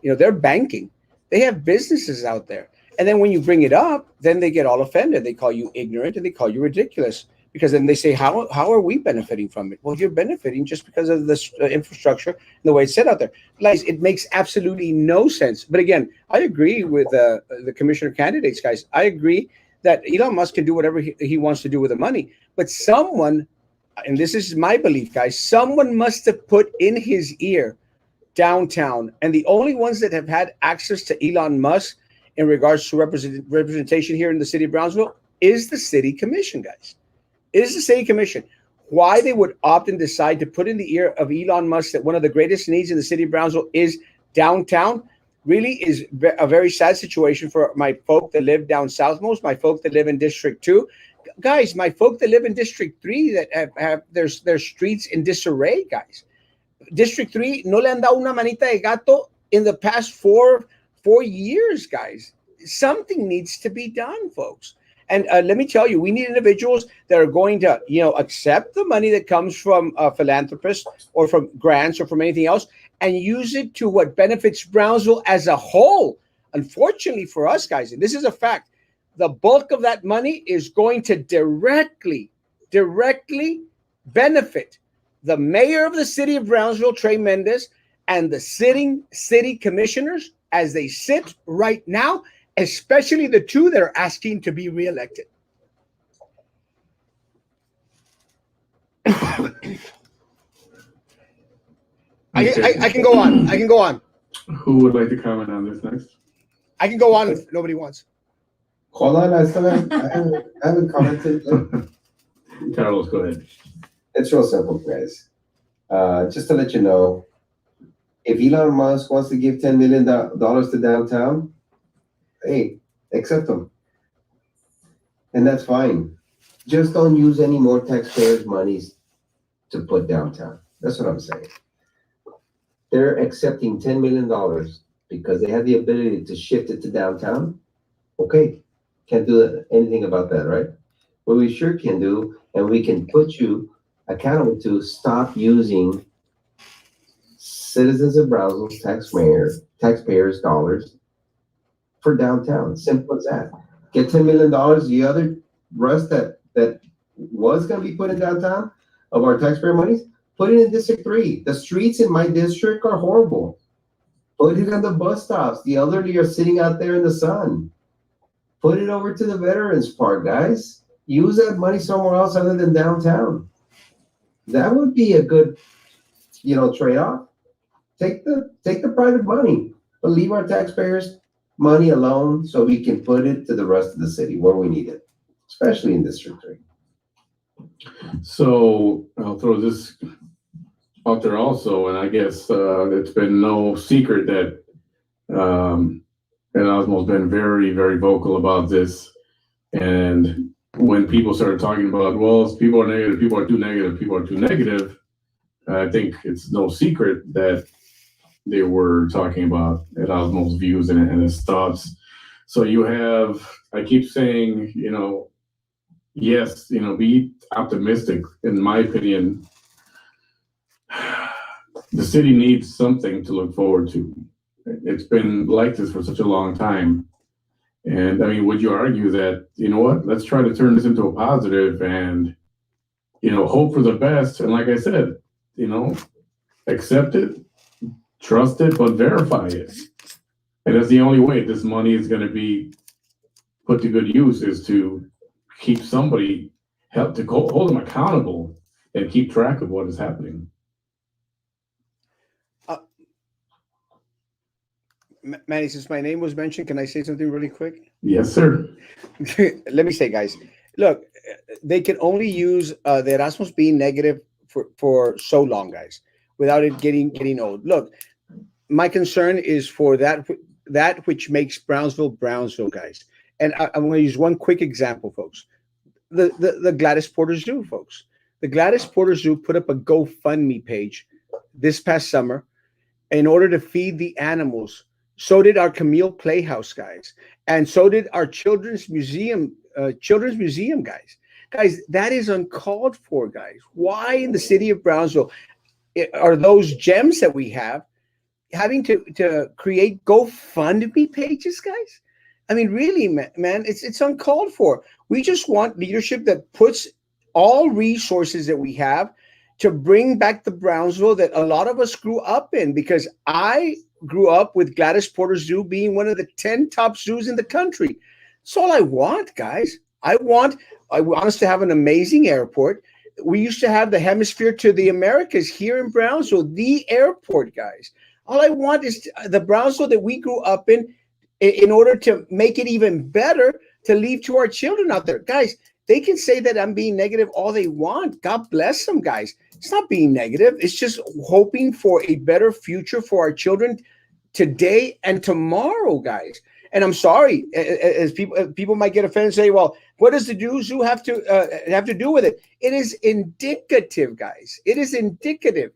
They're banking. They have businesses out there. And then when you bring it up, then they get all offended. They call you ignorant and they call you ridiculous. Because then they say, how are we benefiting from it? Well, you're benefiting just because of this infrastructure and the way it's set out there. Guys, it makes absolutely no sense. But again, I agree with the commissioner candidates, guys. I agree that Elon Musk can do whatever he wants to do with the money. But someone, and this is my belief, guys, someone must have put in his ear downtown. And the only ones that have had access to Elon Musk in regards to representation here in the city of Brownsville is the city commission, guys. It is the city commission. Why they would opt and decide to put in the ear of Elon Musk that one of the greatest needs in the city of Brownsville is downtown really is a very sad situation for my folk that live down southmost, my folk that live in District 2. Guys, my folk that live in District 3 that have their streets in disarray, guys. District 3 no le han dado una manita de gato in the past four years, guys. Something needs to be done, folks. And let me tell you, we need individuals that are going to, accept the money that comes from philanthropists or from grants or from anything else and use it to what benefits Brownsville as a whole. Unfortunately for us, guys, and this is a fact, the bulk of that money is going to directly benefit the mayor of the city of Brownsville, Trey Mendez, and the sitting city commissioners as they sit right now, especially the two that are asking to be reelected. I can go on. I can go on. Who would like to comment on this next? I can go on if nobody wants. Hold on, I haven't commented yet. Carlos, go ahead. It's real simple, guys. Just to let you know, if Elon Musk wants to give $10 million to downtown, hey, accept them. And that's fine. Just don't use any more taxpayers' monies to put downtown. That's what I'm saying. They're accepting $10 million because they have the ability to shift it to downtown. Okay, can't do anything about that, right? What we sure can do, and we can put you accountable to, stop using citizens of Brownsville's taxpayers' dollars for downtown. Simple as that. Get $10 million. The other rest that was going to be put in downtown of our taxpayer monies, put it in District 3. The streets in my district are horrible. Put it on the bus stops. The elderly are sitting out there in the sun. Put it over to the Veterans Park, guys. Use that money somewhere else other than downtown. That would be a good, trade-off. Take the private money, but leave our taxpayers' money alone so we can put it to the rest of the city where we need it, especially in District 3. So I'll throw this out there also, and I guess it's been no secret that Erasmo's been very, very vocal about this. And when people started talking about, well, people are negative, people are too negative, people are too negative, I think it's no secret that they were talking about Erasmo's views and his thoughts. So you have, I keep saying, yes, be optimistic. In my opinion, the city needs something to look forward to. It's been like this for such a long time. And I mean, would you argue that, let's try to turn this into a positive and, hope for the best. And like I said, accept it, trust it, but verify it. And that's the only way this money is going to be put to good use, is to keep somebody, help to hold them accountable and keep track of what is happening. Manny, since my name was mentioned, can I say something really quick? Yes, sir. Let me say, guys, look, they can only use the Erasmus being negative for so long, guys, without it getting old. Look, my concern is for that which makes Brownsville, guys. And I'm going to use one quick example, folks. The Gladys Porter Zoo, folks. The Gladys Porter Zoo put up a GoFundMe page this past summer in order to feed the animals. So did our Camille Playhouse, guys. And so did our children's museum, guys. Guys, that is uncalled for, guys. Why in the city of Brownsville are those gems that we have having to create GoFundMe pages, guys? I mean, really, man, it's uncalled for. We just want leadership that puts all resources that we have to bring back the Brownsville that a lot of us grew up in, because I grew up with Gladys Porter Zoo being one of the 10 top zoos in the country. That's all I want, guys. I want us to have an amazing airport. We used to have the hemisphere to the Americas here in Brownsville, the airport, guys. All I want is the Brownsville that we grew up in order to make it even better to leave to our children out there. Guys, they can say that I'm being negative all they want. God bless them, guys. It's not being negative. It's just hoping for a better future for our children today and tomorrow, guys. And I'm sorry, as people might get offended and say, well, what does the zoo have to do with it? It is indicative, guys. It is indicative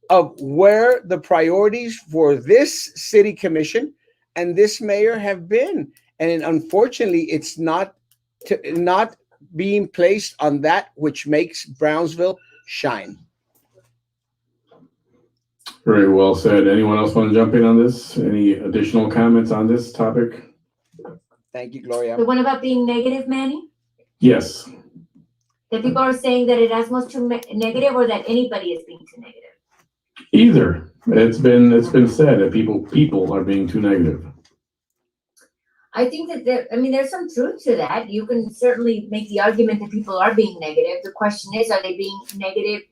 of where the priorities for this city commission and this mayor have been. And unfortunately, it's not being placed on that which makes Brownsville shine. Very well said. Anyone else want to jump in on this? Any additional comments on this topic? Thank you, Gloria. The one about being negative, Manny? Yes. That people are saying that Erasmo's too negative, or that anybody is being too negative? Either. It's been said that people are being too negative. I think that there's some truth to that. You can certainly make the argument that people are being negative. The question is, are they being negative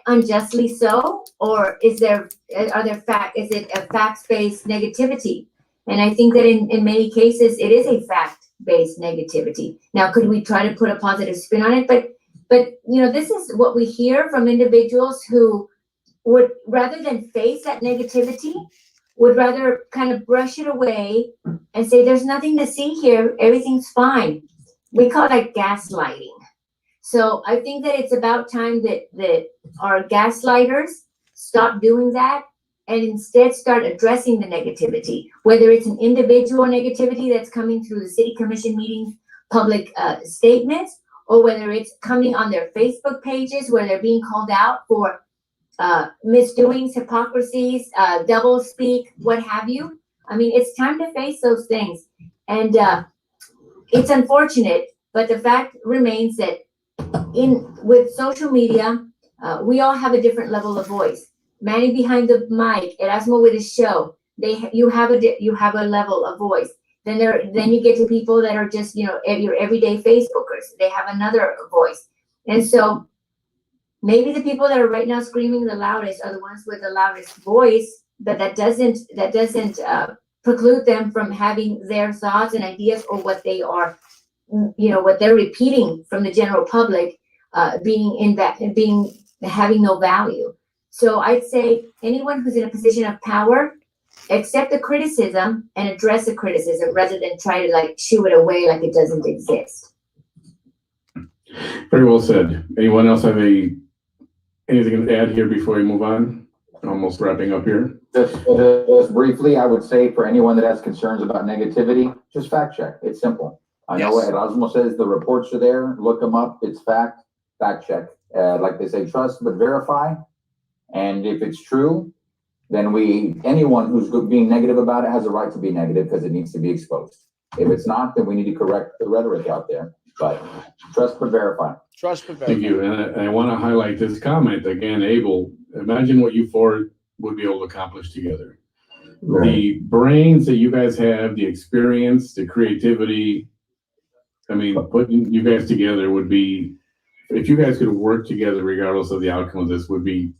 unjustly so, or is it a facts-based negativity? And I think that in many cases, it is a fact-based negativity. Now, could we try to put a positive spin on it? But this is what we hear from individuals who would, rather than face that negativity, would rather kind of brush it away and say, there's nothing to see here, everything's fine. We call that gaslighting. So I think that it's about time that our gaslighters stop doing that and instead start addressing the negativity, whether it's an individual negativity that's coming through the city commission meetings, public statements, or whether it's coming on their Facebook pages where they're being called out for misdoings, hypocrisies, double speak, what have you. I mean, it's time to face those things. And it's unfortunate, but the fact remains that with social media, we all have a different level of voice. Manny behind the mic, Erasmo with his show, you have a level of voice. Then you get to people that are just, your everyday Facebookers. They have another voice. And so maybe the people that are right now screaming the loudest are the ones with the loudest voice, but that doesn't preclude them from having their thoughts and ideas, or what they are, what they're repeating from the general public, having no value. So I'd say anyone who's in a position of power, accept the criticism and address the criticism rather than try to shoo it away like it doesn't exist. Very well said. Anyone else have anything to add here before we move on? Almost wrapping up here. Just briefly, I would say for anyone that has concerns about negativity, just fact check. It's simple. I know what Erasmo says, the reports are there, look them up, it's fact check. Like they say, trust but verify. And if it's true, then anyone who's being negative about it has a right to be negative because it needs to be exposed. If it's not, then we need to correct the rhetoric out there. But trust but verify. Trust but verify. Thank you. And I want to highlight this comment again, Abel. Imagine what you four would be able to accomplish together. Right. The brains that you guys have, the experience, the creativity. I mean, putting you guys together would be, if you guys could work together regardless of the outcome of this, would be,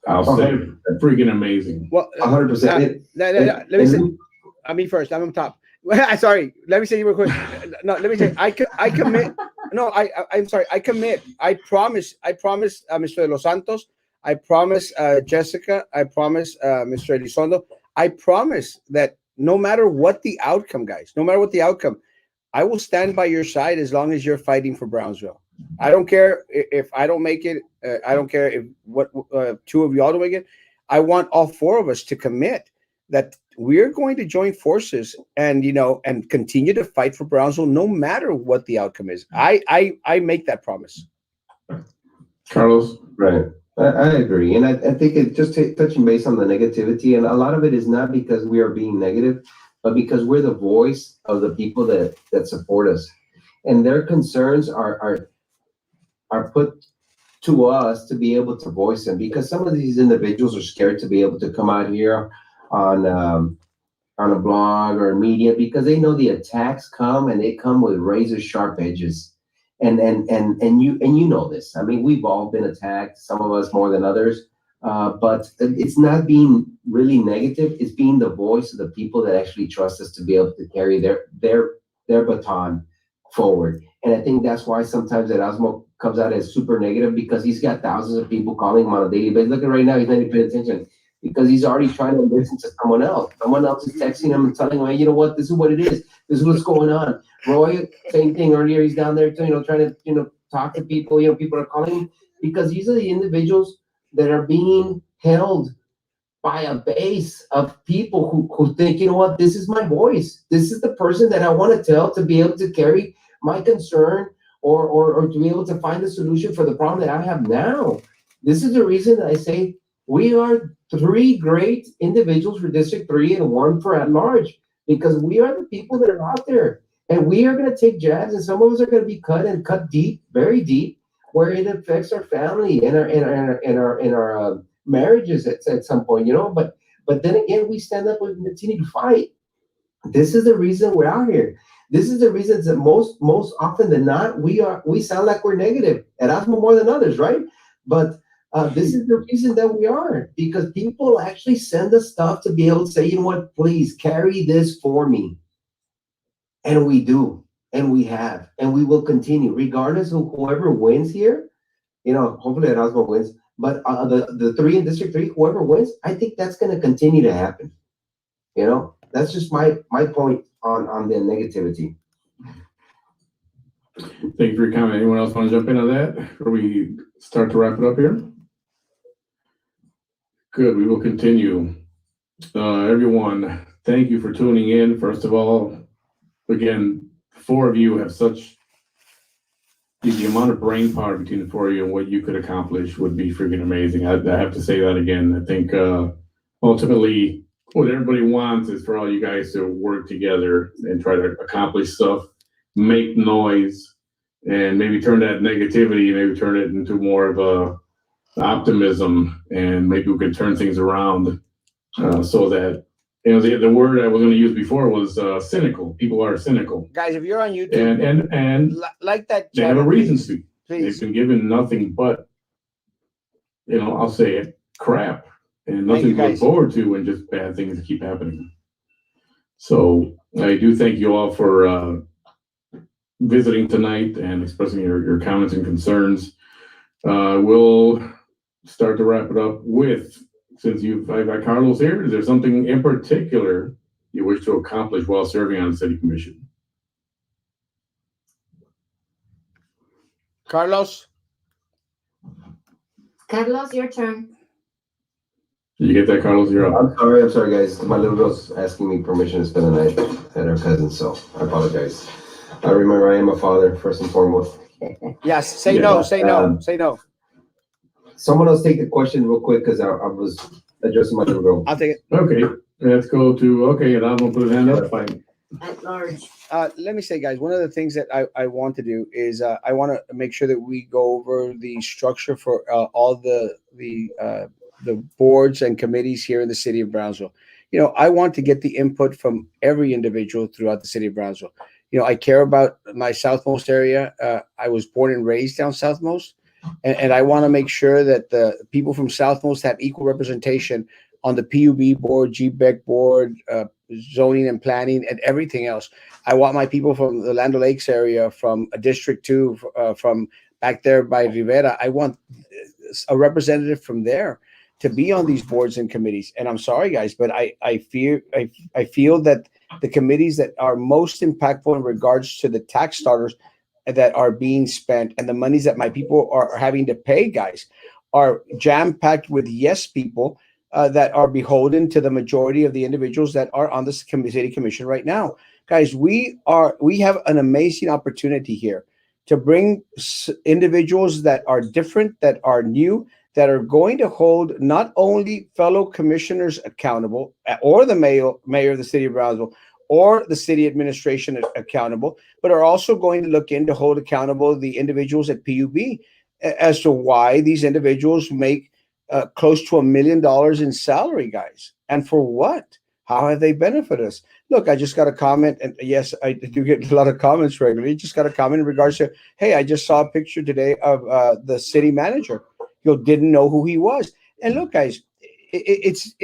I'll say, freaking amazing. Well, 100%. let me say, me first. I'm on top. Sorry. Let me say real quick. No, let me say. I commit. No, I'm sorry. I commit. I promise. Mr. De Los Santos. I promise, Jessica. I promise, Mr. Elizondo. I promise that no matter what the outcome, guys, no matter what the outcome, I will stand by your side as long as you're fighting for Brownsville. I don't care if I don't make it. I don't care if two of y'all don't make it. I want all four of us to commit that we're going to join forces and and continue to fight for Brownsville no matter what the outcome is. I make that promise. Carlos? Right. I agree. And I think it just touching base on the negativity, and a lot of it is not because we are being negative, but because we're the voice of the people that support us. And their concerns are put to us to be able to voice them, because some of these individuals are scared to be able to come out here on a blog or media, because they know the attacks come and they come with razor sharp edges. And you know this. I mean, we've all been attacked, some of us more than others. But it's not being really negative. It's being the voice of the people that actually trust us to be able to carry their baton forward. And I think that's why sometimes Erasmo comes out as super negative, because he's got thousands of people calling him on a daily basis. Look at right now, he's not even paying attention because he's already trying to listen to someone else. Someone else is texting him and telling him, hey, you know what, this is what it is. This is what's going on. Roy, same thing earlier. He's down there, trying to, talk to people. People are calling him because these are the individuals that are being held by a base of people who think, you know what, this is my voice. This is the person that I want to tell to be able to carry my concern or to be able to find a solution for the problem that I have now. This is the reason that I say we are 3 great individuals for District 3 and 1 for at large, because we are the people that are out there, and we are going to take jabs, and some of us are going to be cut deep, very deep, where it affects our family and our marriages at some point, But then again, we stand up and continue to fight. This is the reason we're out here. This is the reason that most often than not, we sound like we're negative. Erasmo more than others, right? But This is the reason that we are, because people actually send us stuff to be able to say, you know what, please carry this for me. And we do, and we have, and we will continue, regardless of whoever wins here. You know, hopefully Erasmo wins, but the three in District 3, whoever wins, I think that's going to continue to happen. You know, that's just my point on the negativity. Thank you for your comment. Anyone else want to jump in on that before we start to wrap it up here? Good, we will continue. Everyone, thank you for tuning in. First of all, again, four of you have such, the amount of brain power between the four of you and what you could accomplish would be freaking amazing. I have to say that again. I think ultimately what everybody wants is for all you guys to work together and try to accomplish stuff, make noise, and maybe turn that negativity, maybe turn it into more of a optimism, and maybe we can turn things around so that, you know, the word I was going to use before was cynical. People are cynical. Guys, if you're on YouTube, and like that, they have a reason to. please. They've been given nothing but, you know, I'll say it, crap, and nothing to look forward to, and just bad things keep happening. So I do thank you all for visiting tonight and expressing your comments and concerns. We'll start to wrap it up with, since I've got Carlos here, is there something in particular you wish to accomplish while serving on the city commission? Carlos? Carlos, your turn. Did you get that, Carlos? You're up. I'm sorry, guys. My little girl's asking me permission to spend the night at her cousin, so I apologize. I remember I am a father, first and foremost. Yes, say no. Someone else take the question real quick, because I was addressing my little girl. I'll take it. Okay, let's go to, and I'm going to put his hand up. Fine. At large. Let me say, guys, one of the things that I want to do is I want to make sure that we go over the structure for all the boards and committees here in the city of Brownsville. You know, I want to get the input from every individual throughout the city of Brownsville. You know, I care about my Southmost area. I was born and raised down Southmost, and I want to make sure that the people from Southmost have equal representation on the PUB board, GBEC board, zoning and planning, and everything else. I want my people from the Land O'Lakes area, from District 2, from back there by Rivera. I want a representative from there to be on these boards and committees. And I'm sorry, guys, but I feel that the committees that are most impactful in regards to the tax dollars that are being spent and the monies that my people are having to pay, guys, are jam-packed with yes people that are beholden to the majority of the individuals that are on the city commission right now. Guys, we have an amazing opportunity here to bring individuals that are different, that are new, that are going to hold not only fellow commissioners accountable, or the mayor of the city of Brownsville, or the city administration accountable, but are also going to look in to hold accountable the individuals at PUB as to why these individuals make close to $1 million in salary, guys. And for what? How have they benefited us? Look, I just got a comment, and yes, I do get a lot of comments regularly. Just got a comment in regards to, hey, I just saw a picture today of the city manager. You didn't know who he was. And look, guys, it's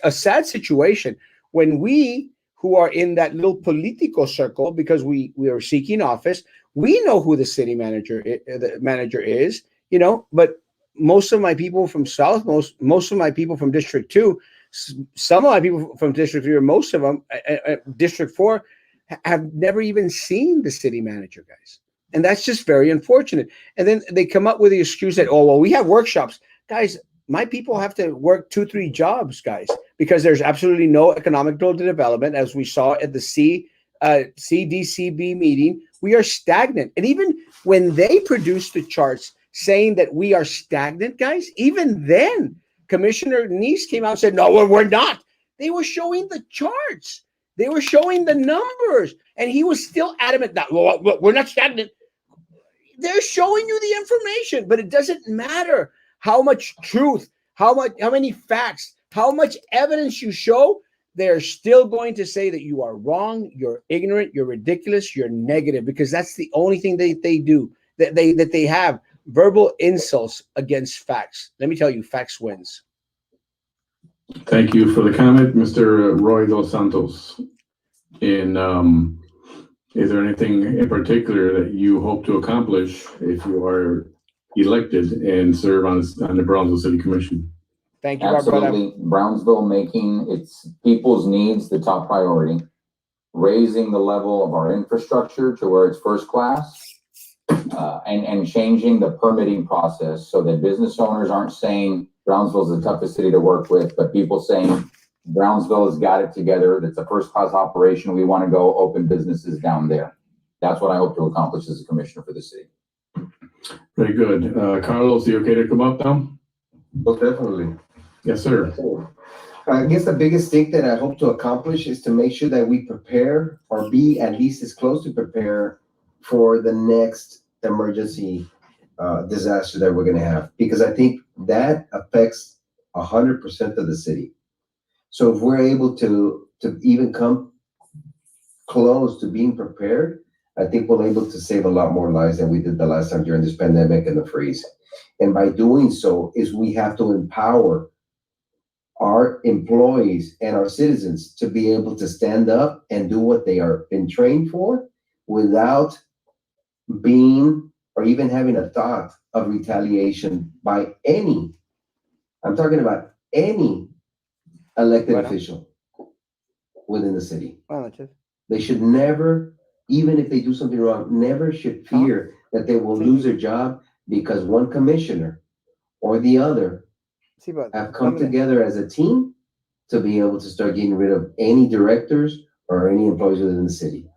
a sad situation when we who are in that little political circle, because we are seeking office, we know who the city manager is, you know, but most of my people from South, most of my people from District 2, some of my people from District 3, or most of them, District 4, have never even seen the city manager, guys. And that's just very unfortunate. And then they come up with the excuse that, oh, well, we have workshops. Guys, my people have to work 2-3 jobs, guys, because there's absolutely no economic development, as we saw at the CDCB meeting. We are stagnant. And even when they produced the charts saying that we are stagnant, guys, even then, Commissioner Neese came out and said, no, we're not. They were showing the charts. They were showing the numbers. And he was still adamant that, well, we're not stagnant. They're showing you the information, but it doesn't matter how much truth, how many facts, how much evidence you show. They're still going to say that you are wrong, you're ignorant, you're ridiculous, you're negative, because that's the only thing they do, that they have. verbal insults against facts. Let me tell you, facts wins. Thank you for the comment, Mr. Roy Dos Santos. And is there anything in particular that you hope to accomplish if you are elected and serve on the Brownsville City Commission? Thank you, Barbara. Absolutely. Brownsville making its people's needs the top priority, raising the level of our infrastructure to where it's first class, and changing the permitting process so that business owners aren't saying Brownsville is the toughest city to work with, but people saying Brownsville has got it together. That's a first class operation. We want to go open businesses down there. That's what I hope to accomplish as a commissioner for the city. Very good. Carlos, you okay to come up now? Most definitely. Yes, sir. I guess the biggest thing that I hope to accomplish is to make sure that we prepare or be at least as close to prepare for the next emergency disaster that we're going to have, because I think that affects 100% of the city. So if we're able to even come close to being prepared, I think we're able to save a lot more lives than we did the last time during this pandemic and the freeze. And by doing so is we have to empower our employees and our citizens to be able to stand up and do what they are been trained for without being or even having a thought of retaliation by any, I'm talking about any elected official within the city. They should never, even if they do something wrong, never should fear that they will lose their job because one commissioner or the other have come together as a team to be able to start getting rid of any directors or any employees within the city.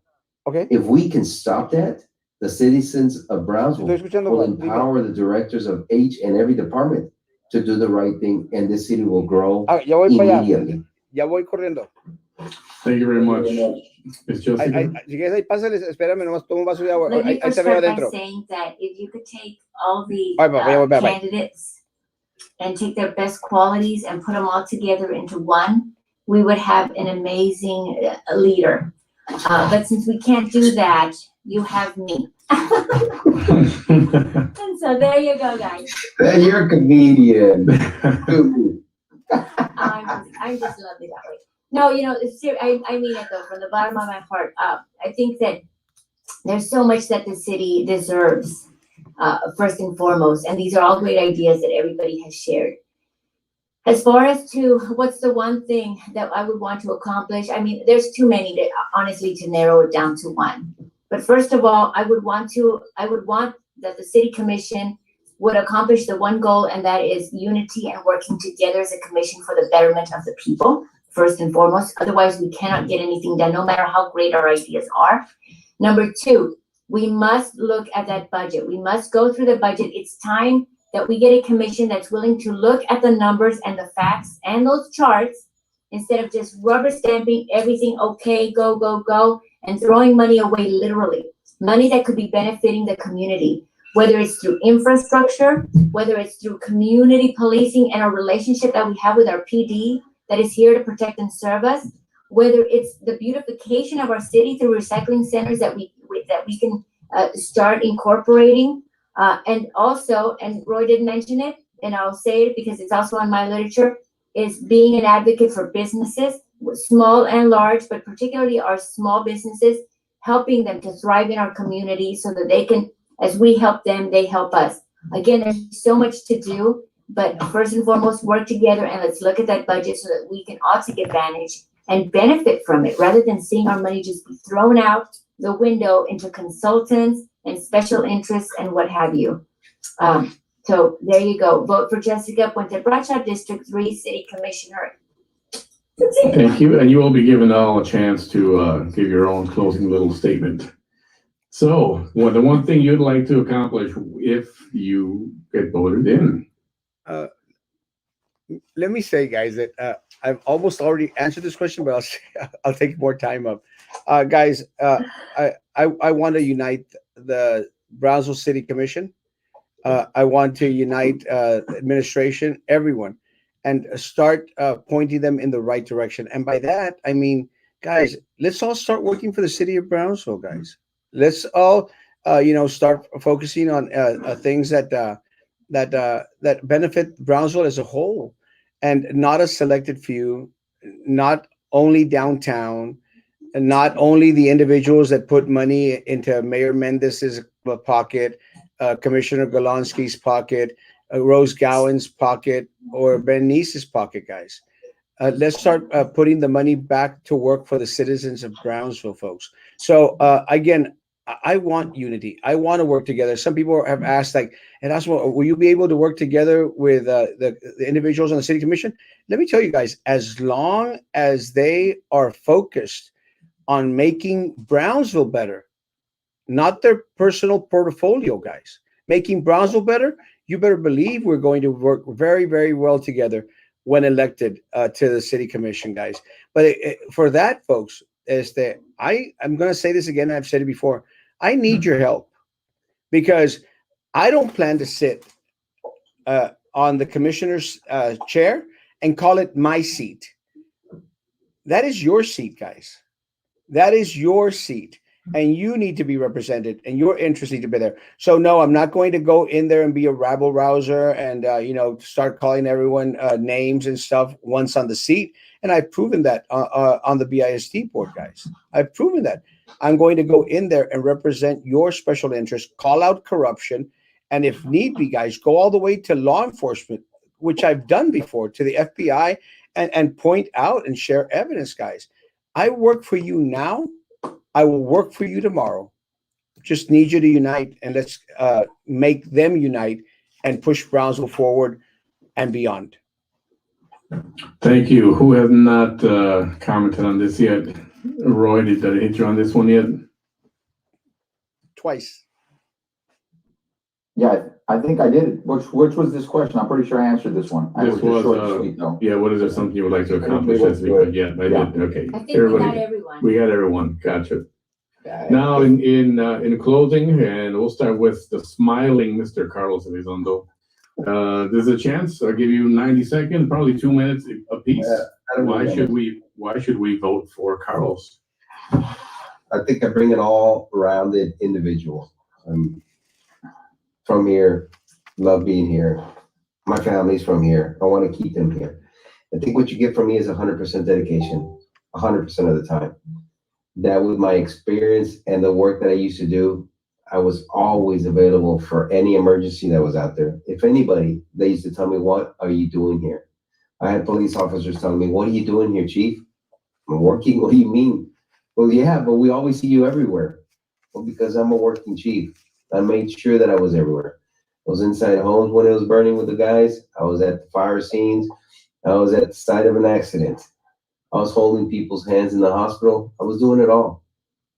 Okay. If we can stop that, the citizens of Brownsville will empower the directors of each and every department to do the right thing, and this city will grow immediately. Ya voy corriendo. Thank you very much. Ms. Jessica? Si quieres ahí, pásales, espérame, nomás tomo un vaso de agua. Let me Ahí first te veo start by adentro. saying that if you could take all the Bye. candidates and take their best qualities and put them all together into one, we would have an amazing leader. But since we can't do that, you have me. And so there you go, guys. You're a comedian. I'm just lovely that way. No, you know, I mean it though, from the bottom of my heart. I think that there's so much that the city deserves, first and foremost, and these are all great ideas that everybody has shared. As far as to what's the one thing that I would want to accomplish, I mean, there's too many to honestly to narrow it down to one. But first of all, I would want that the city commission would accomplish the one goal, and that is unity and working together as a commission for the betterment of the people, first and foremost. Otherwise, we cannot get anything done, no matter how great our ideas are. Number two, we must look at that budget. We must go through the budget. It's time that we get a commission that's willing to look at the numbers and the facts and those charts instead of just rubber stamping everything, okay, go, and throwing money away literally. Money that could be benefiting the community, whether it's through infrastructure, whether it's through community policing and a relationship that we have with our PD that is here to protect and serve us, whether it's the beautification of our city through recycling centers that we can start incorporating. And also, and Roy didn't mention it, and I'll say it because it's also on my literature, is being an advocate for businesses, small and large, but particularly our small businesses, helping them to thrive in our community so that they can, as we help them, they help us. Again, there's so much to do, but first and foremost, work together and let's look at that budget so that we can all take advantage and benefit from it rather than seeing our money just be thrown out the window into consultants and special interests and what have you. So there you go. Vote for Jessica Puente Bradshaw, District 3 City Commissioner. Thank you. And you will be given all a chance to give your own closing little statement. So, the one thing you'd like to accomplish if you get voted in? Let me say, guys, that I've almost already answered this question, but I'll take more time up. Guys, I want to unite the Brownsville City Commission. I want to unite administration, everyone, and start pointing them in the right direction. And by that, I mean, guys, let's all start working for the city of Brownsville, guys. Let's all start focusing on things that benefit Brownsville as a whole, and not a selected few, not only downtown, and not only the individuals that put money into Mayor Mendez's pocket, Commissioner Golonsky's pocket, Rose Gowan's pocket, or Ben Neese's pocket, guys. Let's start putting the money back to work for the citizens of Brownsville, folks. So again, I want unity. I want to work together. Some people have asked, like, and Erasmo, will you be able to work together with the individuals on the city commission? Let me tell you guys, as long as they are focused on making Brownsville better, not their personal portfolio, guys. Making Brownsville better, you better believe we're going to work very, very well together when elected to the city commission, guys. But for that, folks, is that I'm going to say this again. I've said it before. I need your help, because I don't plan to sit on the commissioner's chair and call it my seat. That is your seat, guys. That is your seat, and you need to be represented, and your interests need to be there. So no, I'm not going to go in there and be a rabble rouser and start calling everyone names and stuff once on the seat. And I've proven that on the BISD board, guys. I've proven that. I'm going to go in there and represent your special interest, call out corruption, and if need be, guys, go all the way to law enforcement, which I've done before, to the FBI, and point out and share evidence, guys. I work for you now. I will work for you tomorrow. Just need you to unite, and let's make them unite and push Brownsville forward and beyond. Thank you. Who has not commented on this yet? Roy, did I hit you on this one yet? Twice. Yeah, I think I did. Which was this question? I'm pretty sure I answered this one. I This was was, short and sweet, though. yeah, what is there something you would like to accomplish this week? Yeah, I did. Okay. I think we got everyone. We got everyone. Gotcha. Now, in closing, and we'll start with the smiling Mr. Carlos Elizondo. There's a chance. I'll give you 90 seconds, probably 2 minutes apiece. Why should we vote for Carlos? I think I bring an all-rounded individual. From here, love being here. My family's from here. I want to keep them here. I think what you get from me is 100% dedication, 100% of the time. That with my experience and the work that I used to do, I was always available for any emergency that was out there. If anybody, they used to tell me, "What are you doing here?" I had police officers telling me, "What are you doing here, Chief?" "I'm working." "What do you mean?" "Well, yeah, but we always see you everywhere." "Well, because I'm a working chief. I made sure that I was everywhere. I was inside homes when it was burning with the guys. I was at the fire scenes. I was at the site of an accident. I was holding people's hands in the hospital. I was doing it all.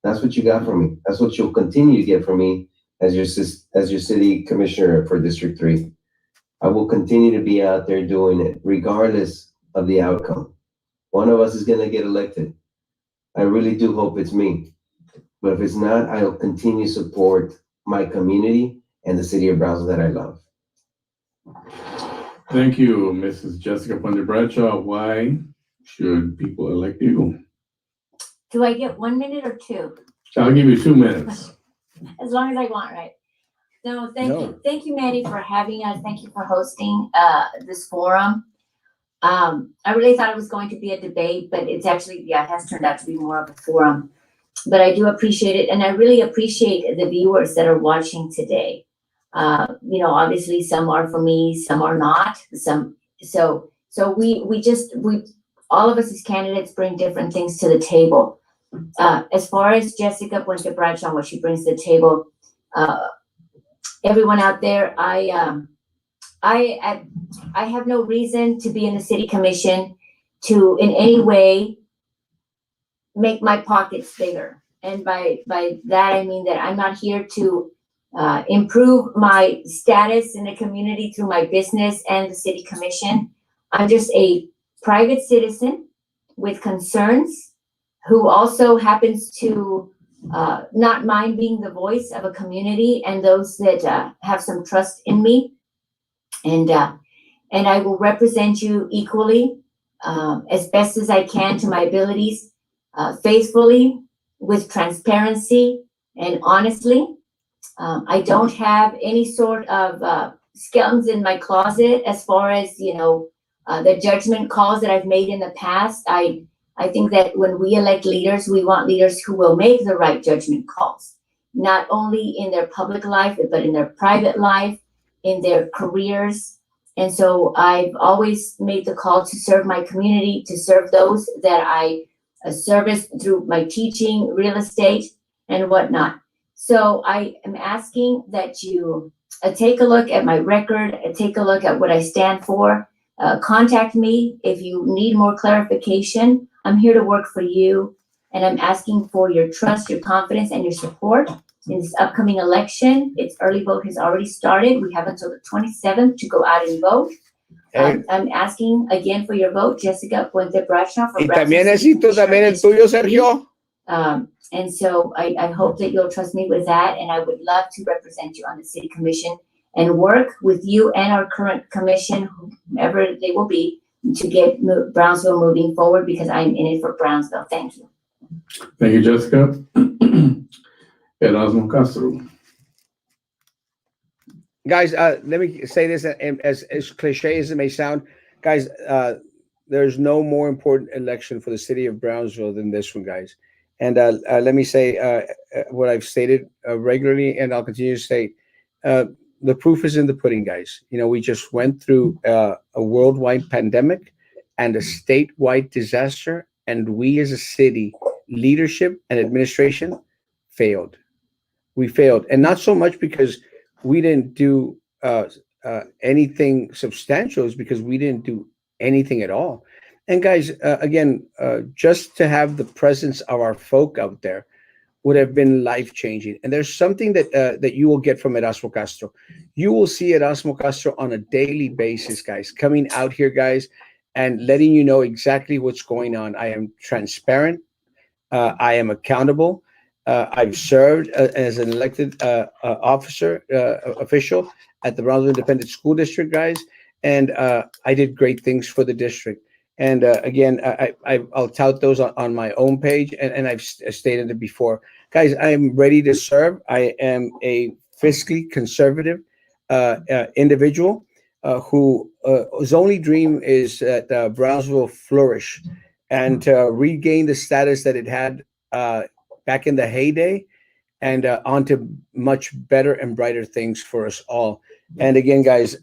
That's what you got from me. That's what you'll continue to get from me as your city commissioner for District 3. I will continue to be out there doing it, regardless of the outcome. One of us is going to get elected. I really do hope it's me. But if it's not, I'll continue to support my community and the city of Brownsville that I love. Thank you, Mrs. Jessica Puente Bradshaw. Why should people elect you? Do I get 1 minute or 2? I'll give you 2 minutes. As long as I want, right? No, thank you. Thank you, Manny, for having us. Thank you for hosting this forum. I really thought it was going to be a debate, but it's actually, it has turned out to be more of a forum. But I do appreciate it, and I really appreciate the viewers that are watching today. Obviously some are for me, some are not. So we all of us as candidates bring different things to the table. As far as Jessica Puente Bradshaw, what she brings to the table, everyone out there, I have no reason to be in the city commission to in any way make my pockets bigger. And by that, I mean that I'm not here to improve my status in the community through my business and the city commission. I'm just a private citizen with concerns who also happens to not mind being the voice of a community and those that have some trust in me. And I will represent you equally as best as I can to my abilities, faithfully, with transparency and honestly. I don't have any sort of skeletons in my closet as far as, the judgment calls that I've made in the past. I think that when we elect leaders, we want leaders who will make the right judgment calls, not only in their public life, but in their private life, in their careers. And so I've always made the call to serve my community, to serve those that I service through my teaching, real estate, and whatnot. So I am asking that you take a look at my record, take a look at what I stand for. Contact me if you need more clarification. I'm here to work for you, and I'm asking for your trust, your confidence, and your support in this upcoming election. Its early vote has already started. We have until the 27th to go out and vote. I'm asking again for your vote, Jessica Puente Bradshaw. Y también necesito también el tuyo, Sergio. And so I hope that you'll trust me with that, and I would love to represent you on the city commission and work with you and our current commission, whomever they will be, to get Brownsville moving forward, because I'm in it for Brownsville. Thank you. Thank you, Jessica. Erasmo Castro. Guys, let me say this, as cliche as it may sound, guys, there's no more important election for the city of Brownsville than this one, guys. And let me say what I've stated regularly, and I'll continue to state. The proof is in the pudding, guys. We just went through a worldwide pandemic and a statewide disaster, and we as a city, leadership and administration, failed. We failed, and not so much because we didn't do anything substantial, is because we didn't do anything at all. And guys, again, just to have the presence of our folk out there would have been life-changing. And there's something that you will get from Erasmo Castro. You will see Erasmo Castro on a daily basis, guys, coming out here, guys, and letting you know exactly what's going on. I am transparent. I am accountable. I've served as an elected official at the Brownsville Independent School District, guys, and I did great things for the district. And again, I'll tout those on my own page, and I've stated it before. Guys, I am ready to serve. I am a fiscally conservative individual whose only dream is that Brownsville flourish and regain the status that it had back in the heyday, and onto much better and brighter things for us all. And again, guys,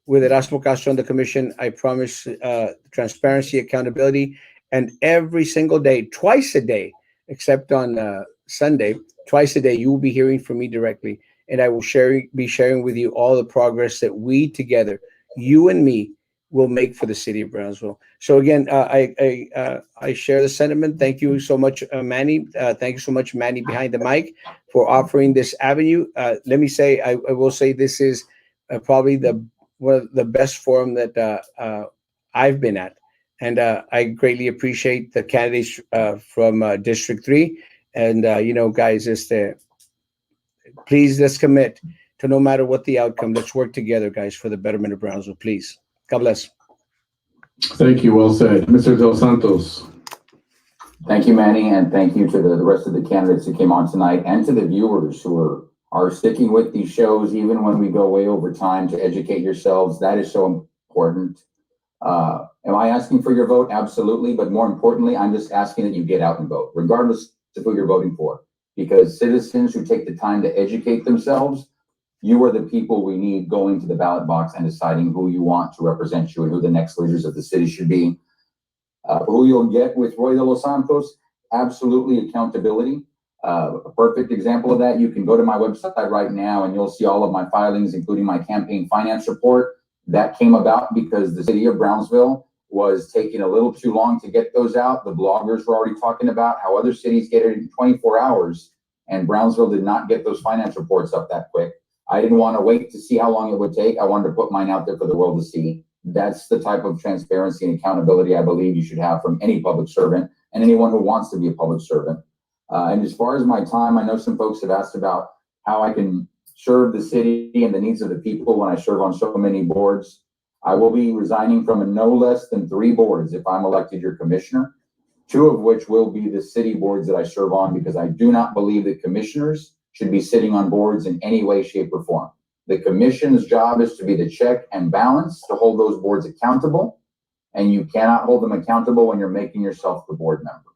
with Erasmo Castro on the commission, I promise transparency, accountability, and every single day, twice a day, except on Sunday, twice a day, you will be hearing from me directly, and I will be sharing with you all the progress that we together, you and me, will make for the city of Brownsville. So again, I share the sentiment. Thank you so much, Manny. Thank you so much, Manny, behind the mic, for offering this avenue. Let me say, I will say this is probably one of the best forum that I've been at. And I greatly appreciate the candidates from District 3. And, guys, please, let's commit to, no matter what the outcome, let's work together, guys, for the betterment of Brownsville, please. God bless. Thank you. Well said. Mr. Dos Santos. Thank you, Manny, and thank you to the rest of the candidates who came on tonight, and to the viewers who are sticking with these shows even when we go way over time, to educate yourselves. That is so important. Am I asking for your vote? Absolutely. But more importantly, I'm just asking that you get out and vote, regardless of who you're voting for, because citizens who take the time to educate themselves, you are the people we need going to the ballot box and deciding who you want to represent you and who the next leaders of the city should be. Who you'll get with Roy de los Santos, absolutely accountability. A perfect example of that, you can go to my website right now and you'll see all of my filings, including my campaign finance report. That came about because the city of Brownsville was taking a little too long to get those out. The bloggers were already talking about how other cities get it in 24 hours, and Brownsville did not get those finance reports up that quick. I didn't want to wait to see how long it would take. I wanted to put mine out there for the world to see. That's the type of transparency and accountability I believe you should have from any public servant and anyone who wants to be a public servant. And as far as my time, I know some folks have asked about how I can serve the city and the needs of the people when I serve on so many boards. I will be resigning from no less than 3 boards if I'm elected your commissioner, 2 of which will be the city boards that I serve on, because I do not believe that commissioners should be sitting on boards in any way, shape, or form. The commission's job is to be the check and balance, to hold those boards accountable, and you cannot hold them accountable when you're making yourself the board member.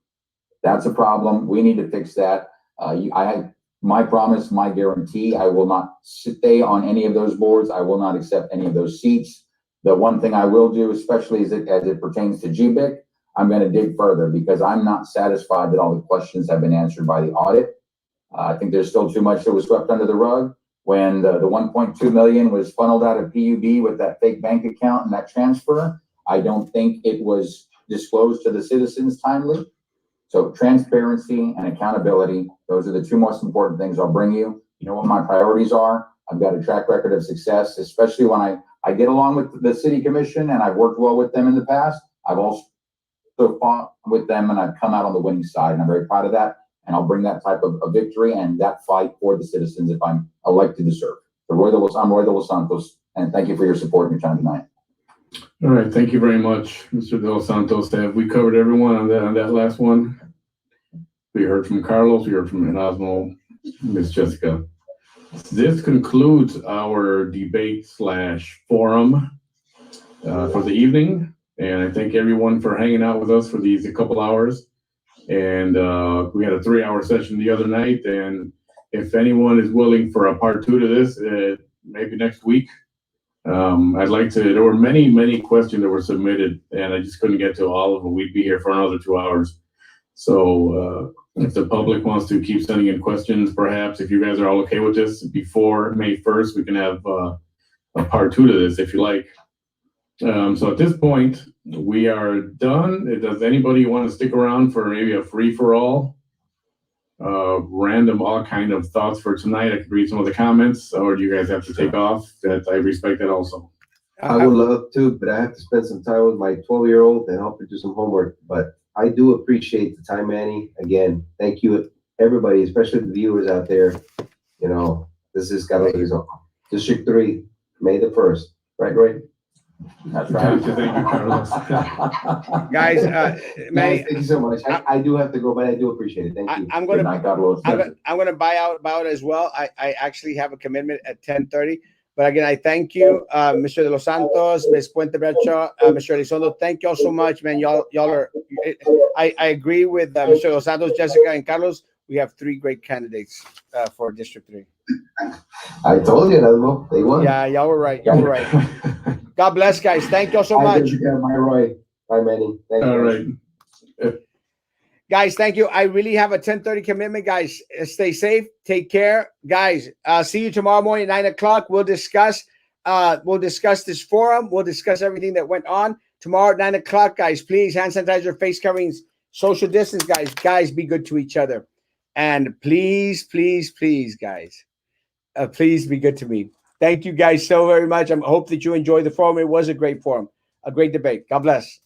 That's a problem. We need to fix that. I had my promise, my guarantee, I will not stay on any of those boards. I will not accept any of those seats. The one thing I will do, especially as it pertains to GBIC, I'm going to dig further because I'm not satisfied that all the questions have been answered by the audit. I think there's still too much that was swept under the rug. When the 1.2 million was funneled out of PUB with that fake bank account and that transfer, I don't think it was disclosed to the citizens timely. So transparency and accountability, those are the two most important things I'll bring you. You know what my priorities are? I've got a track record of success, especially when I get along with the city commission and I've worked well with them in the past. I've also fought with them and I've come out on the winning side, and I'm very proud of that. And I'll bring that type of victory and that fight for the citizens if I'm elected to serve. I'm Roy de Los Santos, and thank you for your support and your time tonight. All right, thank you very much, Mr. De Los Santos. Have we covered everyone on that last one? We heard from Carlos, we heard from Erasmo, Ms. Jessica. This concludes our debate / forum for the evening. And I thank everyone for hanging out with us for these a couple hours. And we had a 3-hour session the other night. And if anyone is willing for a part 2 to this, maybe next week, I'd like to, there were many questions that were submitted and I just couldn't get to all of them. We'd be here for another 2 hours. So if the public wants to keep sending in questions, perhaps if you guys are all okay with this before May 1st, we can have a part 2 to this if you like. So at this point, we are done. Does anybody want to stick around for maybe a free-for-all? Random, all kind of thoughts for tonight. I could read some of the comments, or do you guys have to take off? That I respect that also. I would love to, but I have to spend some time with my 12-year-old and help her do some homework. But I do appreciate the time, Manny. Again, thank you, everybody, especially the viewers out there. You know, this is District 3, May the 1st. Right, Roy? That's right. Thank you, Carlos. Guys, Manny, Thank you so much. I do have to go, but I do appreciate it. Thank you. I'm Good gonna night, God bless. I'm gonna buy out as well. I actually have a commitment at 10:30. But again, I thank you, Mr. De Los Santos, Ms. Puente Bradshaw, Mr. Elizondo. Thank you all so much, man. Y'all are. I agree with Mr. De Los Santos, Jessica, and Carlos. We have 3 great candidates for District 3. I told you, Erasmo. They won. Yeah, y'all were right. Y'all were right. God bless, guys. Thank you all so much. Bye, Roy. Bye, Manny. Thank you. All right. Guys, thank you. I really have a 10:30 commitment, guys. Stay safe. Take care, guys. See you tomorrow morning at 9 o'clock. We'll discuss this forum. We'll discuss everything that went on tomorrow at 9 o'clock, guys. Please, hand sanitizer, face coverings, social distance, guys. Guys, be good to each other. And please, guys, please be good to me. Thank you guys so very much. I hope that you enjoyed the forum. It was a great forum, a great debate. God bless.